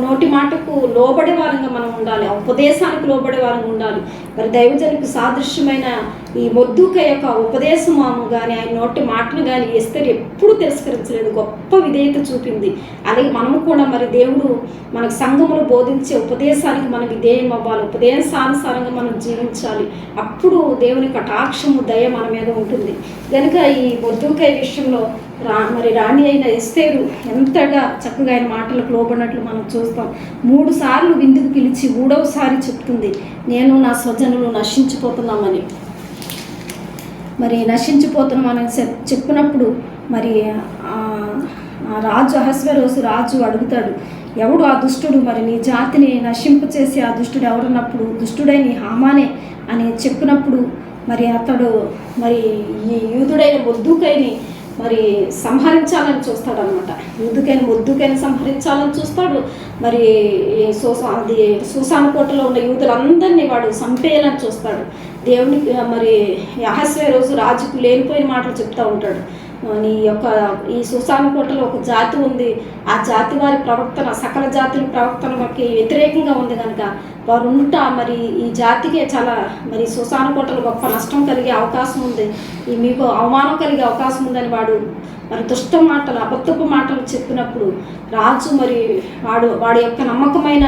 నోటి మాటకు లోబడే వారంగా మనం ఉండాలి, ఉపదేశానికి లోబడే వారంగా ఉండాలి. మరి దైవజనునికి సాదృశ్యమైన ఈ మొర్దెకై యొక్క ఉపదేశము కానీ ఆయన నోటి మాటను కానీ ఎస్తేరు ఎప్పుడు తిరస్కరించలేదు, గొప్ప విధేయత చూపింది. అలాగే మనము కూడా మరి దేవుడు మనకు సంఘములో బోధించే ఉపదేశానికి మనం విధేయం అవ్వాలి, ఉపదేశానుసారంగా మనం జీవించాలి. అప్పుడు దేవుని కటాక్షము దయ మన మీద ఉంటుంది. కనుక ఈ మొర్దెకై విషయంలో మరి రాణి అయిన ఎస్తేరు ఎంతగా చక్కగా ఆయన మాటలకు లోబడినట్లు మనం చూస్తాం. 3 సార్లు విందుకు పిలిచి 3వసారి చెప్తుంది, నేను నా స్వజనులు నశించిపోతున్నామని. మరి నశించిపోతున్నామని చెప్పినప్పుడు మరి రాజు అహస్వేరోషు రాజు అడుగుతాడు, ఎవడు ఆ దుష్టుడు, మరి నీ జాతిని నశింపచేసి ఆ దుష్టుడు ఎవరన్నప్పుడు దుష్టుడైన హామానే అని చెప్పినప్పుడు మరి అతడు మరి ఈ యూదుడైన మొర్దెకైని మరి సంహరించాలని చూస్తాడు అనమాట. మొర్దెకైని సంహరించాలని చూస్తాడు. మరి శూషాను కోటలో ఉన్న యూదులందరినీ వాడు చంపేయాలని చూస్తాడు. దేవునికి మరి అహస్వేరోషు రాజుకు లేనిపోయిన మాటలు చెప్తూ ఉంటాడు. నీ యొక్క ఈ సుసాను కోటలో ఒక జాతి ఉంది, ఆ జాతి వారి ప్రవర్తన సకల జాతుల ప్రవర్తనకి వ్యతిరేకంగా ఉంది కనుక వారు మరి ఈ జాతికే చాలా మరి సుసాను కోటలో గొప్ప నష్టం కలిగే అవకాశం ఉంది, ఈ మీకు అవమానం కలిగే అవకాశం ఉందని వాడు మరి దుష్ట మాటలు అబద్ధపు మాటలు చెప్పినప్పుడు రాజు మరి వాడి యొక్క నమ్మకమైన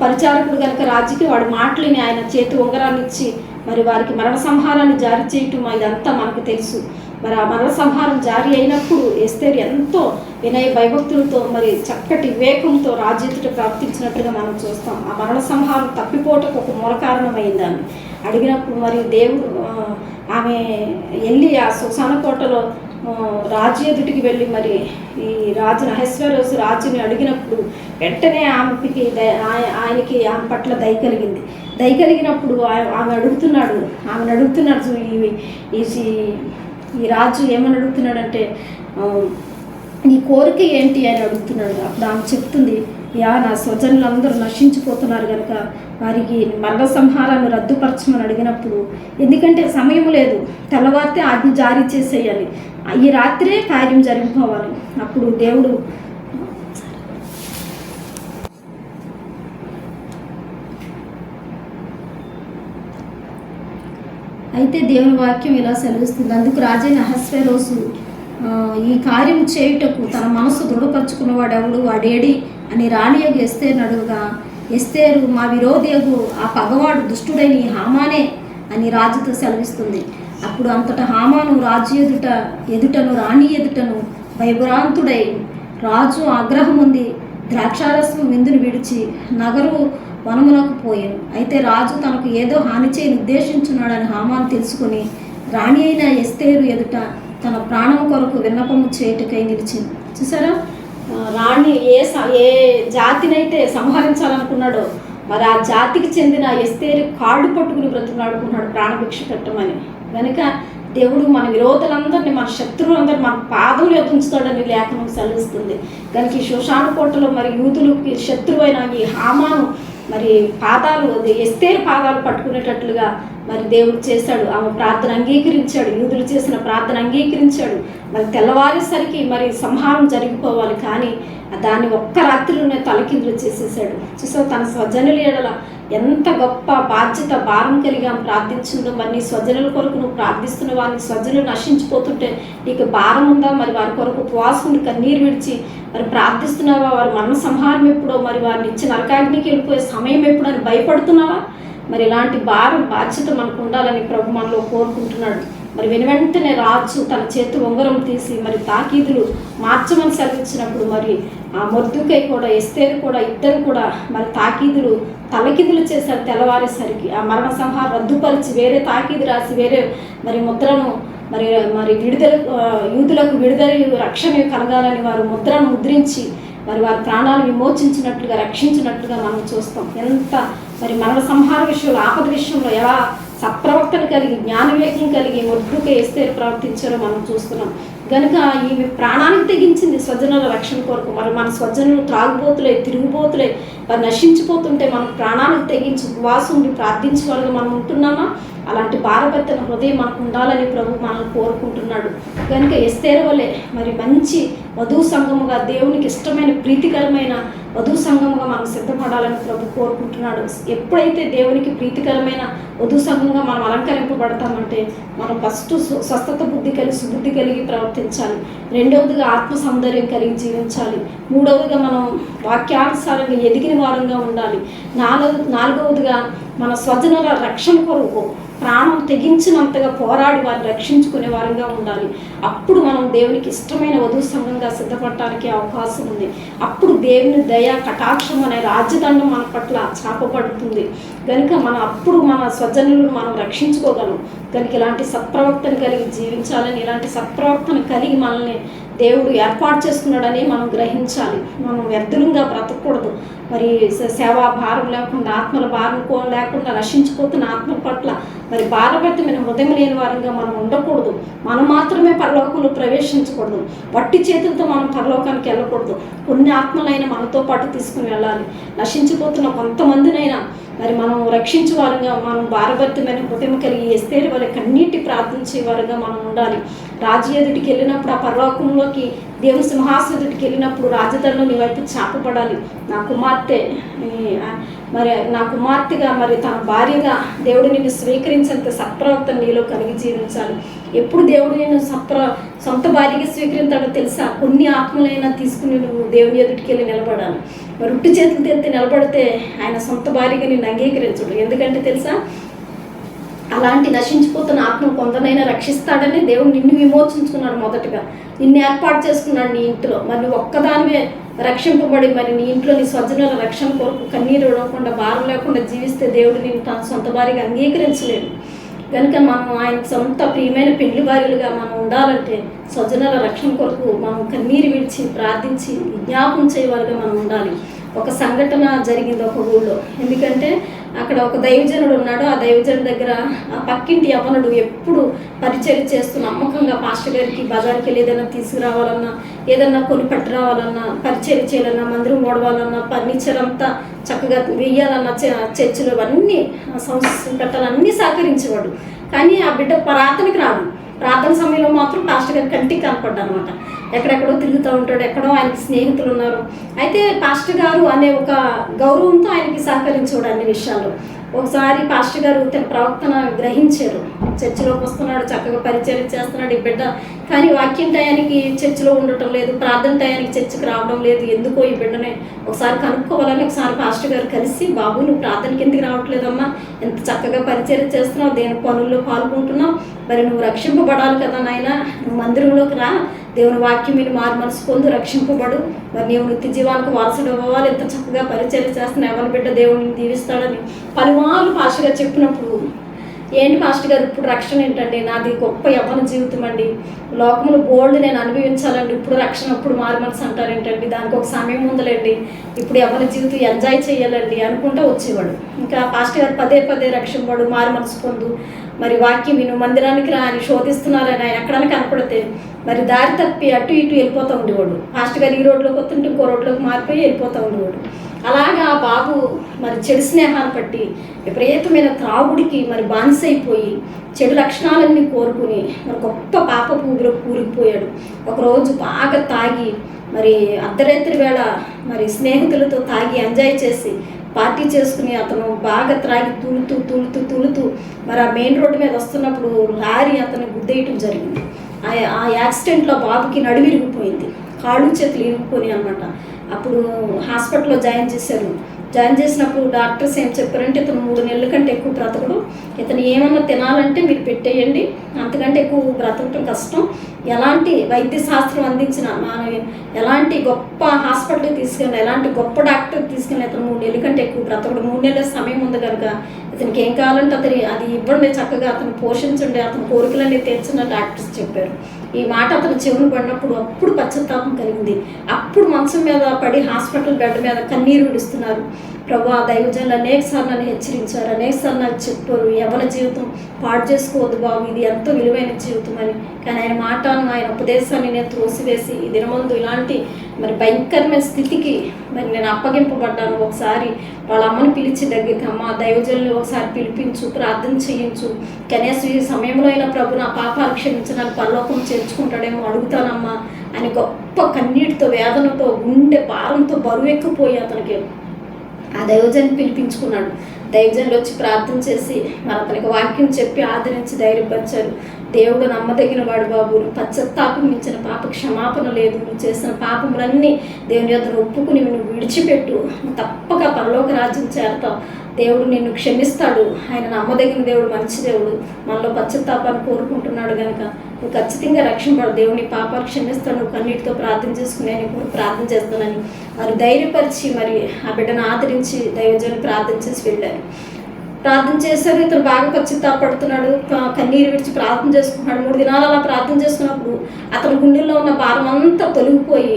పరిచారకుడు కనుక రాజుకి వాడి మాటలని ఆయన చేతి ఉంగరాన్ని ఇచ్చి మరి వారికి మరణ సంహారాన్ని జారీ చేయటం ఇదంతా మనకు తెలుసు. మరి ఆ మరణ సంహారం జారీ అయినప్పుడు ఎస్తేరు ఎంతో వినయ భయభక్తులతో మరి చక్కటి వివేకంతో రాజు ఎదుట ప్రవర్తించినట్లుగా మనం చూస్తాం. ఆ మరణ సంహారం తప్పిపోవటకు ఒక మూల కారణమైందని అడిగినప్పుడు మరి దేవుడు ఆమె వెళ్ళి ఆ సుసాన కోటలో రాజు ఎదుటికి వెళ్ళి మరి ఈ రాజు అహశ్వేరోషు రాజుని అడిగినప్పుడు వెంటనే ఆయనకి ఆమె పట్ల దయ కలిగినప్పుడు ఆమెను అడుగుతున్నాడు ఈ రాజు ఏమని అడుగుతున్నాడంటే నీ కోరిక ఏంటి అని అడుగుతున్నాడు. అప్పుడు ఆమె చెప్తుంది, నా స్వజనులందరూ నశించిపోతున్నారు కనుక వారికి మరణ సంహారాన్ని రద్దుపరచమని అడిగినప్పుడు, ఎందుకంటే సమయం లేదు, తెల్లవారితే ఆజ్ఞ జారీ చేసేయాలి, ఈ రాత్రే కార్యం జరిగిపోవాలి. అప్పుడు దేవుడు అయితే దేవుని వాక్యం ఇలా సెలవిస్తుంది. అందుకు రాజైన అహశ్వేరోషు ఈ కార్యం చేయుటకు తన మనసు దృఢపరుచుకున్నవాడు ఎవడు, వాడేడి అని రాణియగు ఎస్తేరును అడుగుగా, ఎస్తేరు మా విరోధియగు ఆ పగవాడు దుష్టుడైన ఈ హామానే అని రాజుతో సెలవిస్తుంది. అప్పుడు అంతటా హామాను రాజు ఎదుటను రాణి ఎదుటను భయభ్రాంతుడై రాజు ఆగ్రహం ఉంది ద్రాక్షారసం విందును విడిచి నగరు వనమునకు పోయాను. అయితే రాజు తనకు ఏదో హాని చేయని ఉద్దేశించున్నాడని హామాను తెలుసుకుని రాణి అయిన ఎస్తేరు ఎదుట తన ప్రాణం కొరకు విన్నపము చేయుటకై నిలిచింది. చూసారా, రాణి ఏ జాతినైతే సంహరించాలనుకున్నాడో మరి ఆ జాతికి చెందిన ఎస్తేరు కాళ్ళు పట్టుకుని బ్రతుకున్నాడుకున్నాడు ప్రాణభిక్ష పెట్టమని. కనుక దేవుడు మన విరోధులందరినీ, మన శత్రువులందరూ మన పాదములు ఎదుంచుతాడని లేఖనం సెలవిస్తుంది. కనుక ఈ శోషాను కోటలో మరి యూదులకి శత్రువైన ఈ హామాను మరి ఎస్తేరు పాదాలు పట్టుకునేటట్లుగా మరి దేవుడు చేశాడు. ఆమె ప్రార్థన అంగీకరించాడు, యూదులు చేసిన ప్రార్థన అంగీకరించాడు. మరి తెల్లవారేసరికి మరి సంహారం జరిగిపోవాలి, కానీ దాన్ని ఒక్క రాత్రిలోనే తలకిందులు చేసేసాడు. చూసావు, తన స్వజనుల ఎడల ఎంత గొప్ప బాధ్యత భారం కలిగి ఆమె ప్రార్థించిందో. మరి నీ స్వజనుల కొరకు నువ్వు ప్రార్థిస్తున్న వారిని స్వజనులు నశించిపోతుంటే నీకు భారం ఉందా? మరి వారి కొరకు ఉపవాసం కన్నీరు విడిచి మరి ప్రార్థిస్తున్నావా? వారి మరణ సంహారం ఎప్పుడో, మరి వారిని ఇచ్చిన నరకాగ్నికి వెళ్ళిపోయే సమయం ఎప్పుడు అని భయపడుతున్నావా? మరి ఇలాంటి బాధ్యత మనకు ఉండాలని ప్రభు మనలో కోరుకుంటున్నాడు. మరి వెనువెంటనే రాజు తన చేతి ఉంగరం తీసి మరి తాకీదులు మార్చమని సెలవిచ్చినప్పుడు మరి ఆ మొర్దుకై కూడా ఎస్తేరు కూడా ఇద్దరు కూడా మరి తాకీదులు తలకిదులు చేశారు. తెల్లవారేసరికి ఆ మరణ సంహారం రద్దుపరిచి వేరే తాకీదు రాసి వేరే మరి ముద్రను మరి యూదులకు విడుదల రక్షణ కలగాలని వారు ముద్రను ముద్రించి మరి వారి ప్రాణాలు విమోచించినట్లుగా రక్షించినట్లుగా మనం చూస్తాం. ఎంత మరి మరణ సంహార విషయంలో ఆపద విషయంలో ఎలా సత్ప్రవర్తన కలిగి జ్ఞాన వివేకం కలిగి మొద్దుకే ఎస్తేరు ప్రవర్తించారో మనం చూస్తున్నాం. కనుక ఈ ప్రాణానికి తెగించింది స్వజనుల రక్షణ కొరకు. మరి మన స్వజనులు త్రాగుబోతులే, తిరుగుబోతులే, మరి నశించిపోతుంటే మనం ప్రాణానికి తెగించి ఉపవాసం ఉండి ప్రార్థించే వాళ్ళగా మనం ఉంటున్నామా? అలాంటి భారభర్తన హృదయం మనకు ఉండాలని ప్రభు మనల్ని కోరుకుంటున్నాడు. కనుక ఎస్తేరు వలె మరి మంచి వధువు సంఘముగా, దేవునికి ఇష్టమైన ప్రీతికరమైన వధువు సంఘముగా మనం సిద్ధపడాలని ప్రభు కోరుకుంటున్నాడు. ఎప్పుడైతే దేవునికి ప్రీతికరమైన వధువు సంఘంగా మనం అలంకరింపబడతామంటే మనం ఫస్ట్ స్వస్థత బుద్ధి కలిగి సుబుద్ధి కలిగి ప్రవర్తించాలి. రెండవదిగా ఆత్మ సౌందర్యం కలిగి జీవించాలి. మూడవదిగా మనం వాక్యానుసారంగా ఎదిగిన వారంగా ఉండాలి. నాలుగవదిగా మన స్వజనుల రక్షణ కొరకు ప్రాణం తెగించినంతగా పోరాడి వారిని రక్షించుకునే వారంగా ఉండాలి. అప్పుడు మనం దేవునికి ఇష్టమైన వధువు సంఘంగా సిద్ధపడటానికి అవకాశం ఉంది. అప్పుడు దేవుని దయ కటాక్షం అనే రాజ్యదండం మన పట్ల చాపబడుతుంది. కనుక అప్పుడు మన స్వజనులను మనం రక్షించుకోగలం. కనుక ఇలాంటి సత్ప్రవర్తన కలిగి జీవించాలని, ఇలాంటి సత్ప్రవర్తన కలిగి మనల్ని దేవుడు ఏర్పాటు చేసుకున్నాడని మనం గ్రహించాలి. మనం వ్యర్థులంగా బ్రతకూడదు. మరి సేవా భారం లేకుండా, ఆత్మల భారం లేకుండా నశించిపోతున్న ఆత్మల పట్ల మరి భారభరితమైన హృదయం లేని వారంగా మనం ఉండకూడదు. మనం మాత్రమే పరలోకంలో ప్రవేశించకూడదు. వట్టి చేతులతో మనం పరలోకానికి వెళ్ళకూడదు. కొన్ని ఆత్మలైనా మనతో పాటు తీసుకుని వెళ్ళాలి. నశించిపోతున్న కొంతమందినైనా మరి మనం రక్షించే వారుగా, మనం భారభర్తమైన హృదయం కలిగి ఎస్తేరు వారి కన్నీటి ప్రార్థించే వారుగా మనం ఉండాలి. రాజు ఎదుటికి వెళ్ళినప్పుడు, ఆ పరలోకంలోకి దేవుని సింహాసనం ఎదుటికి వెళ్ళినప్పుడు రాజధానిలో నీ వైపు చాపపడాలి. నా కుమార్తె మరి నా కుమార్తెగా, మరి తన భార్యగా దేవుడు నిన్ను స్వీకరించేంత సత్ప్రవర్తన నీలో కలిగి జీవించాలి. ఎప్పుడు దేవుడు నిన్ను సొంత భార్యగా స్వీకరించాడో తెలుసా? కొన్ని ఆత్మలైనా తీసుకుని నువ్వు దేవుని ఎదుటికి వెళ్ళి నిలబడాలి. మరి ఉట్టి చేతులు తెత్తి నిలబడితే ఆయన సొంత భార్యగా నిన్ను అంగీకరించడు. ఎందుకంటే తెలుసా, అలాంటి నశించిపోతున్న ఆత్మ కొందరైనా రక్షిస్తాడని దేవుడు నిన్ను విమోచించుకున్నాడు. మొదటగా నిన్ను ఏర్పాటు చేసుకున్నాడు నీ ఇంట్లో. మరి నువ్వు ఒక్కదానివే రక్షింపబడి మరి నీ ఇంట్లో నీ స్వజనుల రక్షణ కొరకు కన్నీరు విడవకుండా, భారం లేకుండా జీవిస్తే దేవుడు నిన్ను తన సొంత భార్యగా అంగీకరించలేడు. కనుక మనం ఆయనకు సొంత ప్రియమైన పెళ్లి భార్యలుగా మనం ఉండాలంటే స్వజనుల రక్షణ కొరకు మనం కన్నీరు విడిచి ప్రార్థించి విజ్ఞాపం చేయవారుగా మనం ఉండాలి. ఒక సంఘటన జరిగింది ఒక ఊళ్ళో. ఎందుకంటే అక్కడ ఒక దైవజనుడు ఉన్నాడు. ఆ దైవజనుడి దగ్గర ఆ పక్కింటి యవ్వనుడు ఎప్పుడు పరిచయం చేస్తూ నమ్మకంగా పాస్టర్ గారికి బజార్కి వెళ్ళి ఏదైనా తీసుకురావాలన్నా, ఏదన్నా కొని పట్టి రావాలన్నా, పరిచయం చేయాలన్నా, మందిరం ఓడవాలన్నా, ఫర్నిచర్ అంతా చక్కగా వెయ్యాలన్నా, చర్చిలు అన్నీ పెట్టాలన్నీ సహకరించేవాడు. కానీ ఆ బిడ్డ ప్రార్థనకి రాడు. ప్రార్థన సమయంలో మాత్రం పాస్టర్ గారి కంటికి కనపడ్డా అనమాట. ఎక్కడెక్కడో తిరుగుతూ ఉంటాడు, ఎక్కడో ఆయనకి స్నేహితులు ఉన్నారు. అయితే పాస్టర్ గారు అనే ఒక గౌరవంతో ఆయనకి సహకరించేవాడు అన్ని విషయాల్లో. ఒకసారి పాస్టర్ గారు తన ప్రవక్తన గ్రహించారు. చర్చిలోకి వస్తున్నాడు, చక్కగా పరిచయం చేస్తున్నాడు ఈ బిడ్డ, కానీ వాక్యం టయానికి చర్చిలో ఉండటం లేదు, ప్రార్థన టయానికి చర్చికి రావడం లేదు. ఎందుకో ఈ బిడ్డనే ఒకసారి కనుక్కోవాలని ఒకసారి పాస్టర్ గారు కలిసి, బాబు నువ్వు ప్రార్థనకి ఎందుకు రావట్లేదమ్మా, ఎంత చక్కగా పరిచయం చేస్తున్నావు, దేని పనుల్లో పాల్గొంటున్నావు, మరి నువ్వు రక్షింపబడాలి కదా నాయన, నువ్వు మందిరంలోకి రా, దేవుని వాక్యం మీద మారు మనసు పొందు, రక్షింపబడు, మరి నీవు నిత్య జీవానికి వారసుడు అవ్వాలి, ఎంత చక్కగా పరిచయం చేస్తున్నావు, ఎవరి బిడ్డ దేవుడిని దీవిస్తాడని పలుమార్లు పాస్టర్ గారు చెప్పినప్పుడు, ఏంటి పాస్టర్ గారు ఇప్పుడు రక్షణ ఏంటండి, నాది గొప్ప యవ్వన జీవితం అండి, లోకంలో బోల్డ్ నేను అనుభవించాలండి, ఇప్పుడు రక్షణ ఇప్పుడు మారు మనసు అంటారేంటండి, దానికి ఒక సమయం ఉందలేండి, ఇప్పుడు యవ్వన జీవితం ఎంజాయ్ చేయాలండి అనుకుంటూ వచ్చేవాడు. ఇంకా పాస్టర్ గారు పదే పదే రక్షింపడు, మారు మనసు పొందు, మరి వాక్యం విను, మందిరానికి రా అని శోధిస్తున్నారని ఆయన ఎక్కడైనా కనపడితే మరి దారి తప్పి అటు ఇటు వెళ్ళిపోతూ ఉండేవాడు. పాస్టర్ గారు ఈ రోడ్లోకి వస్తుంటే ఇంకో రోడ్లోకి మారిపోయి వెళ్ళిపోతూ ఉండేవాడు. అలాగా బాబు మరి చెడు స్నేహాన్ని బట్టి విపరీతమైన త్రాగుడికి మరి బానిసైపోయి చెడు లక్షణాలన్నీ కోరుకుని మరి గొప్ప పాపపు ఊపిలో కూరుకుపోయాడు. ఒకరోజు బాగా తాగి మరి అర్ధరాత్రి వేళ మరి స్నేహితులతో తాగి ఎంజాయ్ చేసి పార్టీ చేసుకుని అతను బాగా త్రాగి తులుతూ మరి ఆ మెయిన్ రోడ్డు మీద వస్తున్నప్పుడు లారీ అతను గుద్దేయటం జరిగింది. ఆ యాక్సిడెంట్లో బాబుకి నడుము విరిగిపోయింది, కాళ్ళు చేతులు ఇరిగిపోయి అనమాట. అప్పుడు హాస్పిటల్లో జాయిన్ చేశారు. జాయిన్ చేసినప్పుడు డాక్టర్స్ ఏం చెప్పారంటే, ఇతను 3 నెలల కంటే ఎక్కువ బ్రతకడు, ఇతను ఏమన్నా తినాలంటే మీరు పెట్టేయండి, అంతకంటే ఎక్కువ బ్రతకటం కష్టం, ఎలాంటి వైద్య శాస్త్రం అందించిన ఎలాంటి గొప్ప హాస్పిటల్కి తీసుకెళ్ళిన, ఎలాంటి గొప్ప డాక్టర్కి తీసుకెళ్ళిన ఇతను 3 నెలల కంటే ఎక్కువ బ్రతకడు, 3 నెలల సమయం ఉంది కనుక ఇతనికి ఏం కావాలంటే అది ఇవ్వండి, చక్కగా అతను పోషించండి, అతని కోరికలన్నీ తీర్చిన డాక్టర్స్ చెప్పారు. ఈ మాట అతను చెవును పడినప్పుడు అప్పుడు పశ్చాత్తాపం కలిగింది. అప్పుడు మంచం మీద పడి హాస్పిటల్ బెడ్ మీద కన్నీరు విడుస్తున్నారు. ప్రభు ఆ దైవజనులు అనేకసార్లు నన్ను హెచ్చరించారు, అనేకసార్లు నాకు చెప్పారు, యవ్వన జీవితం పాడు చేసుకోవద్దు బాబు, ఇది ఎంతో విలువైన జీవితం అని. కానీ ఆయన మాటను, ఆయన ఉపదేశాన్ని నేను త్రోసివేసి ఈ దినమందు ఇలాంటి మరి భయంకరమైన స్థితికి మరి నేను అప్పగింపబడ్డాను. ఒకసారి వాళ్ళ అమ్మని పిలిచి దగ్గరికి, అమ్మ దైవజనులు ఒకసారి పిలిపించు, ప్రార్థన చేయించు, కనీసం ఈ సమయంలో అయినా ప్రభు నా పాపాలు క్షమించడానికి పరలోకం చేర్చుకుంటాడేమో అడుగుతానమ్మా అని గొప్ప కన్నీటితో, వేదనతో, గుండె భారంతో బరువెక్కిపోయి అతనికి ఆ దైవజన్ని పిలిపించుకున్నాడు. దైవజనులు వచ్చి ప్రార్థన చేసి మరి అతనికి వాక్యం చెప్పి ఆదరించి ధైర్యపరిచారు. దేవుడు నమ్మదగిన వాడు బాబు, పశ్చాత్తాపం మించిన పాప క్షమాపణ లేదు, నువ్వు చేసిన పాపములన్నీ దేవుని యొద్ద ఒప్పుకుని నువ్వు విడిచిపెట్టు, తప్పక పరలోక రాజ్యం చేరతావు, దేవుడు నిన్ను క్షమిస్తాడు, ఆయన నమ్మదగిన దేవుడు, మంచి దేవుడు, మనలో పశ్చాత్తాపాన్ని కోరుకుంటున్నాడు కనుక నువ్వు ఖచ్చితంగా రక్షింపడు, దేవుని పాపాలు క్షమిస్తాడు, నువ్వు కన్నీటితో ప్రార్థన చేసుకుని నేను కూడా ప్రార్థన చేస్తానని మరి ధైర్యపరిచి మరి ఆ బిడ్డను ఆదరించి దైవజనులు ప్రార్థన చేసి వెళ్ళారు. ప్రార్థన చేశారు. ఇతను బాగా పశ్చాత్తాపడుతున్నాడు, కన్నీరు విడిచి ప్రార్థన చేసుకుంటున్నాడు. 3 దినాలు అలా ప్రార్థన చేసుకున్నప్పుడు అతని గుండెల్లో ఉన్న భారం అంతా తొలగిపోయి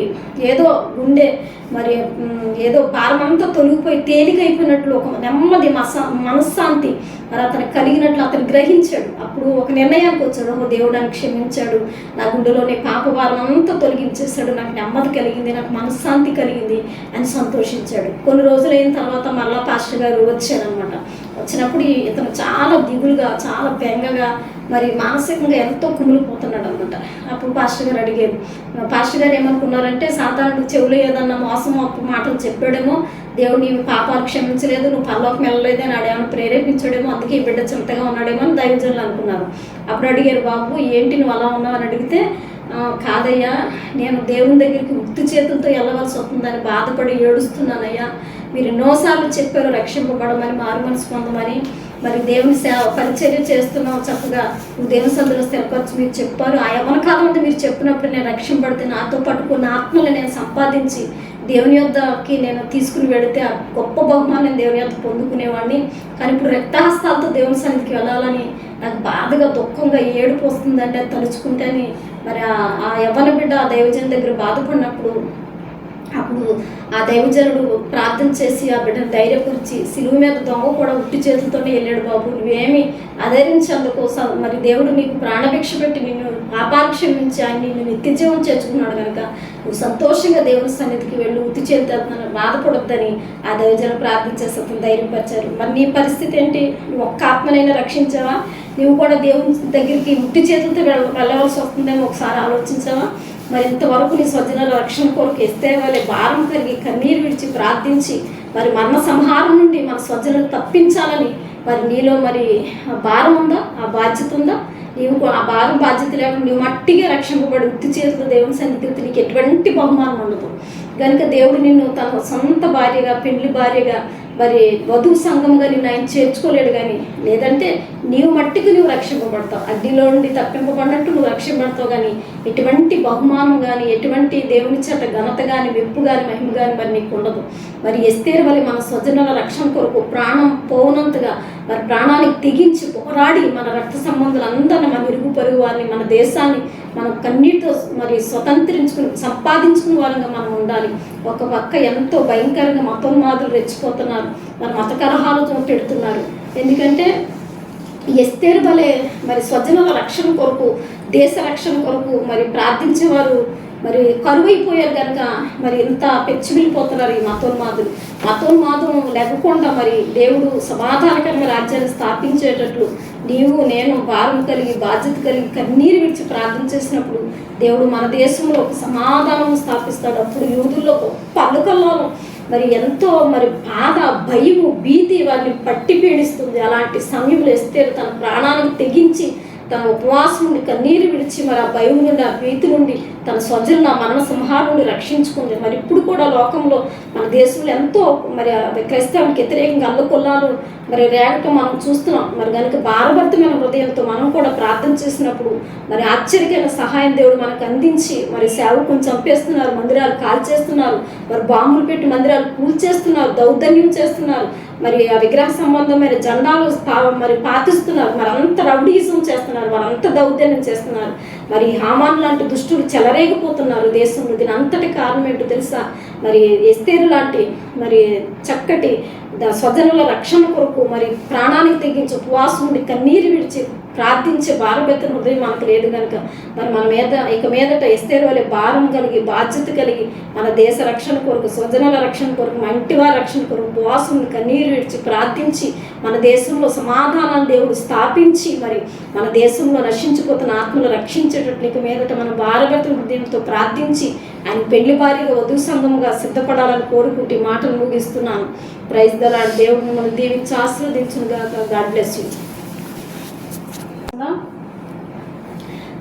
ఏదో గుండె మరి ఏదో భారం అంతా తొలగిపోయి తేలికైపోయినట్లు ఒక నెమ్మది మనశ్శాంతి మరి అతనికి కలిగినట్లు అతను గ్రహించాడు. అప్పుడు ఒక నిర్ణయానికి వచ్చాడు, ఓ దేవుడు నన్ను క్షమించాడు, నా గుండెలోని పాపభారం అంతా తొలగించేశాడు, నాకు నెమ్మది కలిగింది, నాకు మనశ్శాంతి కలిగింది అని సంతోషించాడు. కొన్ని రోజులు అయిన తర్వాత మళ్ళా పాస్టర్ గారు వచ్చారనమాట. వచ్చినప్పుడు ఇతను చాలా దిగులుగా, చాలా బెంగగా, మరి మానసికంగా ఎంతో కుమిలిపోతున్నాడు అనమాట. అప్పుడు పాస్టర్ గారు అడిగారు. పాస్టర్ గారు ఏమనుకున్నారంటే, సాధారణ చెవులు ఏదన్నా మోసం అప్పు మాటలు చెప్పాడేమో, దేవుడు నీ పాపాలు క్షమించలేదు, నువ్వు పరలోకం వెళ్ళలేదు అని ఆడేమన్నా ప్రేరేపించాడేమో, అందుకే ఈ బిడ్డ చింతగా ఉన్నాడేమో అని దైవజనులు అనుకున్నారు. అప్పుడు అడిగారు, బాబు ఏంటి నువ్వు అలా ఉన్నావు అని అడిగితే, కాదయ్యా, నేను దేవుని దగ్గరికి ఉత్తి చేతులతో వెళ్ళవలసి వస్తుందని బాధపడి ఏడుస్తున్నానయ్యా. మీరు ఎన్నోసార్లు చెప్పారు రక్షింపబడమని, మారు మనసు పొందమని, మరి దేవుని సేవ పరిచర్య చేస్తున్నావు, చక్కగా నువ్వు దేవుని సందులో స్థిరపరచు మీరు చెప్పారు. ఆ యవ్వన కాలం అంతా మీరు చెప్పినప్పుడు నేను రక్షింపబడితే నాతో పాటు కొన్ని ఆత్మలు నేను సంపాదించి దేవుని యొద్దకి నేను తీసుకుని వెళితే ఆ గొప్ప బహుమానం నేను దేవుని యొద్ద పొందుకునేవాడిని. కానీ ఇప్పుడు రక్తహస్తాలతో దేవుని సన్నిధికి వెళ్ళాలని నాకు బాధగా, దుఃఖంగా ఏడుపు వస్తుందంటే అది తలుచుకుంటేని మరి ఆ యవ్వన బిడ్డ ఆ దైవజనుడి దగ్గర బాధపడినప్పుడు అప్పుడు ఆ దైవజనుడు ప్రార్థన చేసి ఆ బిడ్డను ధైర్యపరిచి, సిలువ మీద దొంగ కూడా ఉట్టి చేతులతోనే వెళ్ళాడు, బాబు నువ్వేమి అధైర్యించేందుకోసం మరి దేవుడు నీకు ప్రాణభిక్ష పెట్టి నిన్ను పాపాలు క్షమించి ఆయన నిన్ను నిత్య జీవం చేర్చుకున్నాడు కనుక నువ్వు సంతోషంగా దేవుని సన్నిధికి వెళ్ళి ఉత్తి చేతులతో బాధపడొద్దని ఆ దైవజనుడు ప్రార్థన చేసి అతను ధైర్యపరిచారు. మరి నీ పరిస్థితి ఏంటి? నువ్వు ఒక్క ఆత్మనైనా రక్షించావా? నువ్వు కూడా దేవుని దగ్గరికి ఉట్టి చేతులతో వెళ్ళవలసి వస్తుందేమో ఒకసారి ఆలోచించావా? మరి ఇంతవరకు నీ స్వజనుల రక్షణ కొరకు ఎస్తే వాళ్ళే భారం కలిగి కన్నీరు విడిచి ప్రార్థించి మరి మరణ సంహారం నుండి మన స్వజనులు తప్పించాలని మరి నీలో మరి భారం ఉందా? ఆ బాధ్యత ఉందా? నీవు ఆ భారం బాధ్యత లేకుండా నువ్వు మట్టిగా రక్షింపబడి ఉత్తి చేతులు దేవుని సన్నిధికి నీకు ఎటువంటి బహుమానం ఉండదు. కనుక దేవుడు నిన్ను తన సొంత భార్యగా, పెండ్లి భార్యగా, మరి వధువు సంఘంగా నిన్ను ఆయన చేర్చుకోలేడు. కానీ లేదంటే నీవు మట్టికి నువ్వు రక్షింపబడతావు, అగ్నిలో నుండి తప్పింపబడినట్టు నువ్వు రక్షింపబడతావు. కానీ ఎటువంటి బహుమానం కానీ, ఎటువంటి దేవుని చేత ఘనత కానీ, మెప్పు కానీ, మహిమ కానీ మరి నీకు ఉండదు. మరి ఎస్తేరు వలె మన స్వజనుల రక్షణ కొరకు ప్రాణం పోనంతగా మరి ప్రాణానికి తెగించి పోరాడి మన రక్త సంబంధాలందరినీ, మన ఇరుగు పొరుగు వారిని, మన దేశాన్ని మనం కన్నీటితో మరి సంపాదించుకునే వాళ్ళగా మనం ఉండాలి. ఒక పక్క ఎంతో భయంకరంగా మతోన్మాదులు రెచ్చిపోతున్నారు, మరి మత కలహాలతో పెడుతున్నారు. ఎందుకంటే ఎస్తేరు వలె మరి స్వజనుల రక్షణ కొరకు, దేశ రక్షణ కొరకు మరి ప్రార్థించేవారు మరి కరువైపోయారు కనుక మరి ఇంత పెచ్చిమిల్లిపోతున్నారు ఈ మతోన్మాదం లేకుండా మరి దేవుడు సమాధానకరమైన రాజ్యాన్ని స్థాపించేటట్లు నీవు నేను భారం కలిగి, బాధ్యత కలిగి, కన్నీరు విడిచి ప్రార్థన చేసినప్పుడు దేవుడు మన దేశంలో ఒక సమాధానం స్థాపిస్తాడు. అప్పుడు యూదుల్లో గొప్ప అల్లుకల్లోనూ మరి ఎంతో మరి బాధ, భయము, భీతి వారిని పట్టి పీడిస్తుంది. అలాంటి సమయంలో ఎస్తేరు తన ప్రాణానికి తెగించి తన ఉపవాసం నుండి కన్నీరు విడిచి మరి ఆ భయం నుండి, ఆ భీతి నుండి తన స్వజనుల మరణ సంహారం నుండి రక్షించుకుంది. మరి ఇప్పుడు కూడా లోకంలో మన దేశంలో ఎంతో మరి క్రైస్తవునికి వ్యతిరేకంగా అల్లకొల్లాలు మరి రేగటం మనం చూస్తున్నాం. మరి కనుక భారభరితమైన హృదయంతో మనం కూడా ప్రార్థన చేసినప్పుడు మరి ఆశ్చర్యకరమైన సహాయం దేవుడు మనకు అందించి మరి సేవకుని చంపేస్తున్నారు, మందిరాలు కాల్చేస్తున్నారు, మరి బాంబులు పెట్టి మందిరాలు కూల్చేస్తున్నారు, దౌర్జన్యం చేస్తున్నారు, మరి ఆ విగ్రహ సంబంధమైన జెండాలు మరి పాతిస్తున్నారు, మరి అంత రౌడీజం చేస్తున్నారు, మరి అంత దౌర్జన్యం చేస్తున్నారు. మరి హామాన్ లాంటి దుష్టులు చెలరేగిపోతున్నారు దేశంలో. దీని అంతటి కారణం ఏంటో తెలుసా? మరి ఎస్తేరు లాంటి మరి చక్కటి స్వజనుల రక్షణ కొరకు మరి ప్రాణానికి తెగించి ఉపవాసం ఉండి కన్నీరు విడిచి ప్రార్థించే భారభరిత హృదయం మనకు లేదు కనుక మరి మన మీద ఇక మీదట ఎస్తేరు వలె భారం కలిగి, బాధ్యత కలిగి మన దేశ రక్షణ కొరకు, స్వజనుల రక్షణ కొరకు, మన ఇంటివారి రక్షణ కొరకు ఉపవాసం కన్నీరు విడిచి ప్రార్థించి మన దేశంలో సమాధానాన్ని దేవుడు స్థాపించి మరి మన దేశంలో నశించిపోతున్న ఆత్మలు రక్షించేటట్లు ఇక మీదట మన భారభరిత హృదయంతో ప్రార్థించి ఆయన పెళ్లి భార్యగా, వధువు సంఘముగా సిద్ధపడాలని కోరుకుంటే మాటలు ముగిస్తున్నాను. Praise the Lord. దేవుడు మిమ్మల్ని దీవించి ఆశీర్వదించునుగాక. God bless you.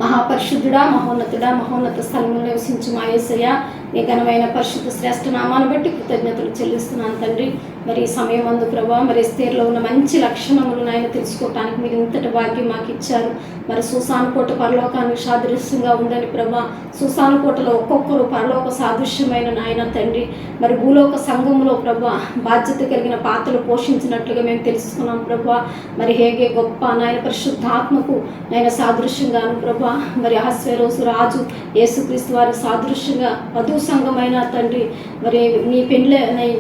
మహాపరిశుద్ధుడా, మహోన్నతుడా, మహోన్నత స్థలంలో నివసించు మా యేసయ్య, నీ ఘనమైన పరిశుద్ధ శ్రేష్ఠ నామాన్ని బట్టి కృతజ్ఞతలు చెల్లిస్తున్నాను తండ్రి. మరి ఈ సమయం అందు ప్రభా మరి ఎస్తేరులో ఉన్న మంచి లక్షణములు నాయన తెలుసుకోవటానికి మీరు ఇంతటి భాగ్యం మాకు ఇచ్చారు. మరి సూసానుకోట పరలోకానికి సాదృశ్యంగా ఉందని ప్రభా, సూసానుకోటలో ఒక్కొక్కరు పరలోక సాదృశ్యమైన నాయన తండ్రి మరి భూలోక సంఘంలో ప్రభా బాధ్యత కలిగిన పాత్రలు పోషించినట్లుగా మేము తెలుసుకున్నాం ప్రభా. మరి హేగే గొప్ప నాయన పరిశుద్ధాత్మకు నాయన సాదృశ్యంగాను ప్రభా, మరి అహస్వేరోసు రాజు యేసుక్రీస్తు వారి సాదృశ్యంగా వధువు సంఘమైన తండ్రి మరి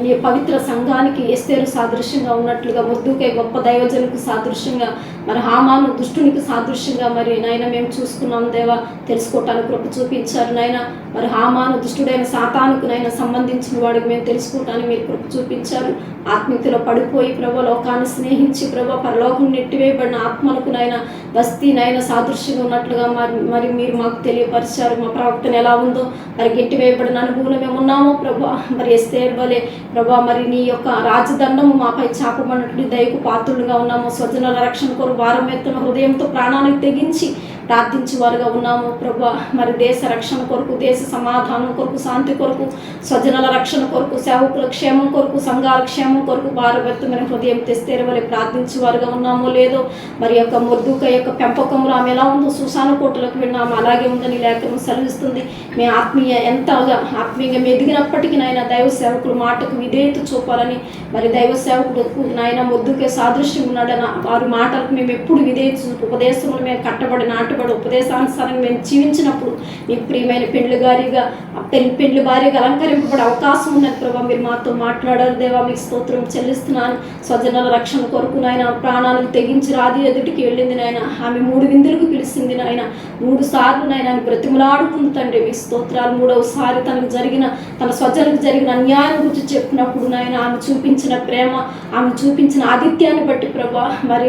నీ పవిత్ర సంఘానికి మనకి ఎస్తేరు సాదృశ్యంగా ఉన్నట్లుగా, మొర్దెకై గొప్ప దైవజనునికి సాదృశ్యంగా, మరి హామాను దుష్టునికి సాదృశ్యంగా మరి నాయన మేము చూసుకున్నాం దేవా. తెలుసుకోవటానికి కృప చూపించారు నాయన. మరి హామాను దుష్టుడైన సాతానుకు నాయన సంబంధించిన వాడికి మేము తెలుసుకోవటానికి మీరు కృప చూపించారు. ఆత్మీయతలో పడిపోయి ప్రభు లోకాన్ని స్నేహించి ప్రభు పరలోకం నెట్టివేయబడిన ఆత్మలకు నాయన బస్తీ నాయన సాదృశ్యంగా ఉన్నట్లుగా మరి మీరు మాకు తెలియపరిచారు. మా ప్రవక్తను ఎలా ఉందో మరి గెట్టివేయబడిన అనుభవంలో మేము ఉన్నామో ప్రభు. మరి ఎస్తేరు వలె ప్రభు మరి నీ యొక్క రాజదండము మాపై చాపబడినట్లు దయకు పాత్రులుగా ఉన్నాము. స్వజనుల రక్షణ కొరకు భారం ఎత్తున హృదయంతో ప్రాణానికి తెగించి ప్రార్థించేవారుగా ఉన్నాము ప్రభు. మరి దేశ రక్షణ కొరకు, దేశ సమాధానం కొరకు, శాంతి కొరకు, స్వజనుల రక్షణ కొరకు, సేవకుల క్షేమం కొరకు, సంఘాల క్షేమం కొరకు భారభర్తమైన హృదయం ఎస్తేరు వలె ప్రార్థించేవారుగా ఉన్నామో లేదో మరి యొక్క మొర్దెకై యొక్క పెంపకంలో ఆమె ఎలా ఉందో సూసాను కోటలకు విన్నాము అలాగే ఉందని లేఖనం సెలవిస్తుంది. మీ ఎంతగా ఆత్మీయంగా ఎదిగినప్పటికీ నాయన దైవ సేవకుల మాటకు విధేయత చూపాలని, మరి దైవ సేవకుడు నాయన మొర్దెకై సాదృశ్యం ఉన్నాడని వారి మాటలకు మేము ఎప్పుడు విధేయత చూపు, ఉపదేశములు మేము కట్టబడి నాటబడి ఉపదేశానుసారంగా మేము జీవించినప్పుడు మీకు ప్రియమైన పెండ్లి భార్యగా అలంకరింపబడే అవకాశం ఉన్నది ప్రభావ. మీరు మాతో మాట్లాడారు దేవా. మీకు స్తోత్రం చెల్లిస్తున్నాను. స్వజనుల రక్షణ కొరకు నాయన ప్రాణాలకు తెగించి రాది ఎదుటికి వెళ్ళింది నాయన. ఆమె 3 విందులకు పిలిచింది నాయన. 3 సార్లు నాయన బ్రతిమలాడుతుంది తండ్రి. మీ స్తోత్రాలు. 3వసారి తన స్వజనులకు జరిగిన అన్యాయం గురించి చెప్పినప్పుడు నాయన ఆమె చూపించిన ప్రేమ, ఆమె చూపించిన ఆతిథ్యాన్ని బట్టి ప్రభా మరి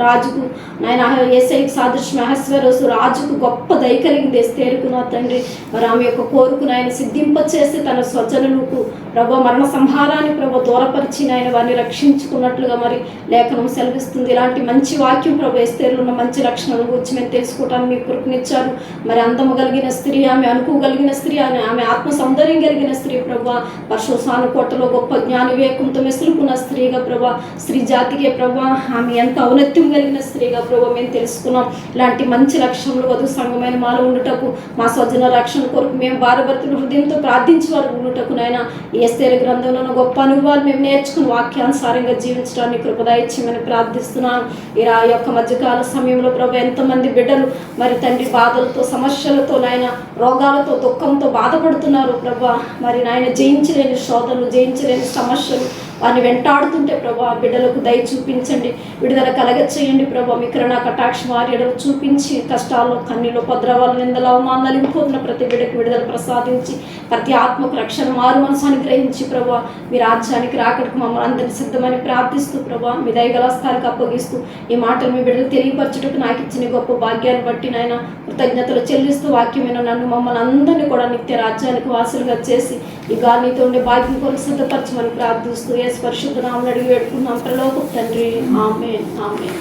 రాజుకు నాయన యేసయ్యకు సాదృశ్యం అహస్వేరోసు రాజుకు గొప్ప దయ కలిగింది ఎస్తేరుకున్న తండ్రి. మరి ఆమె యొక్క కోరుకు నాయన సిద్ధింపచేసి తన స్వజనులకు ప్రభా మరణ సంహారాన్ని ప్రభా దూరపరిచి నాయన వారిని రక్షించుకున్నట్లుగా మరి లేఖనం సెలవిస్తుంది. ఇలాంటి మంచి వాక్యం ప్రభా ఎస్తేరులో ఉన్న మంచి లక్షణాల గురించి మేము తెలుసుకోవటానికి మీకు కృపనిచ్చారు. మరి అందము కలిగిన స్త్రీ, ఆమె అనుకోగలిగిన స్త్రీ, ఆమె ఆత్మ సౌందర్యం కలిగిన స్త్రీ ప్రభా. పరశుసాను కోటలో గొప్ప జ్ఞాన వివేకంతో మెసులుకున్న స్త్రీగా ప్రభా, స్త్రీ జాతికే ప్రభా ఆమె ఎంత ఔన్నత్యం కలిగిన స్త్రీగా ప్రభా మేము తెలుసుకున్నాం. ఇలాంటి మంచి లక్షణములు వధు సంఘమైన మాలో ఉండుటకు, మా స్వజన రక్షణ కొరకు మేము భారభర్తలు హృదయంతో ప్రార్థించే వారు ఉండుటకు నాయన ఎస్తేరు గ్రంథంలో ఉన్న గొప్ప అనుభవాలు మేము నేర్చుకుని వాక్యానుసారంగా జీవించడానికి కృపదయచేయమని ప్రార్థిస్తున్నాను. ఇలా యొక్క మధ్యకాల సమయంలో ప్రభు ఎంతమంది బిడ్డలు మరి తండ్రి బాధలతో, సమస్యలతో నాయన రోగాలతో, దుఃఖంతో బాధపడుతున్నారు ప్రభా. మరి నాయన జయించలేని శోధనలు, జయించలేని సమస్యలు వారిని వెంటాడుతుంటే ప్రభా బిడ్డలకు దయ చూపించండి, విడుదల కలగచేయండి ప్రభా. మీ కరుణా కటాక్షం వారి ఎడలు చూపించి కష్టాల్లో, కన్నీలో, ఉపద్రవాలు, నిందలు, అవమానాలు నలిగిపోతున్న ప్రతి బిడ్డకు విడుదల ప్రసాదించి ప్రతి ఆత్మకు రక్షణ, మారు మనసు అనుగ్రహించి ప్రభా మీ రాజ్యానికి రాకడికి మమ్మల్ని అందరినీ సిద్ధమని ప్రార్థిస్తూ ప్రభా మీ దయగల స్థానికి అప్పగిస్తూ ఈ మాటలు మీ బిడ్డలు తెలియపరచుటకు నాకు ఇచ్చిన గొప్ప భాగ్యాన్ని బట్టి నాయన కృతజ్ఞతలు చెల్లిస్తూ వాక్యమైన నన్ను మమ్మల్ని అందరినీ కూడా నిత్య రాజ్యానికి వాసులుగా చేసి ఈ గాలితో ఉండే భాగ్యం కొరకు సిద్ధపరచమని ప్రార్థిస్తూ యేసు పరిశుద్ధ నామమున అడిగి వేడుకున్నాం పరలోకపు తండ్రి. ఆమేన్. ఆమేన్.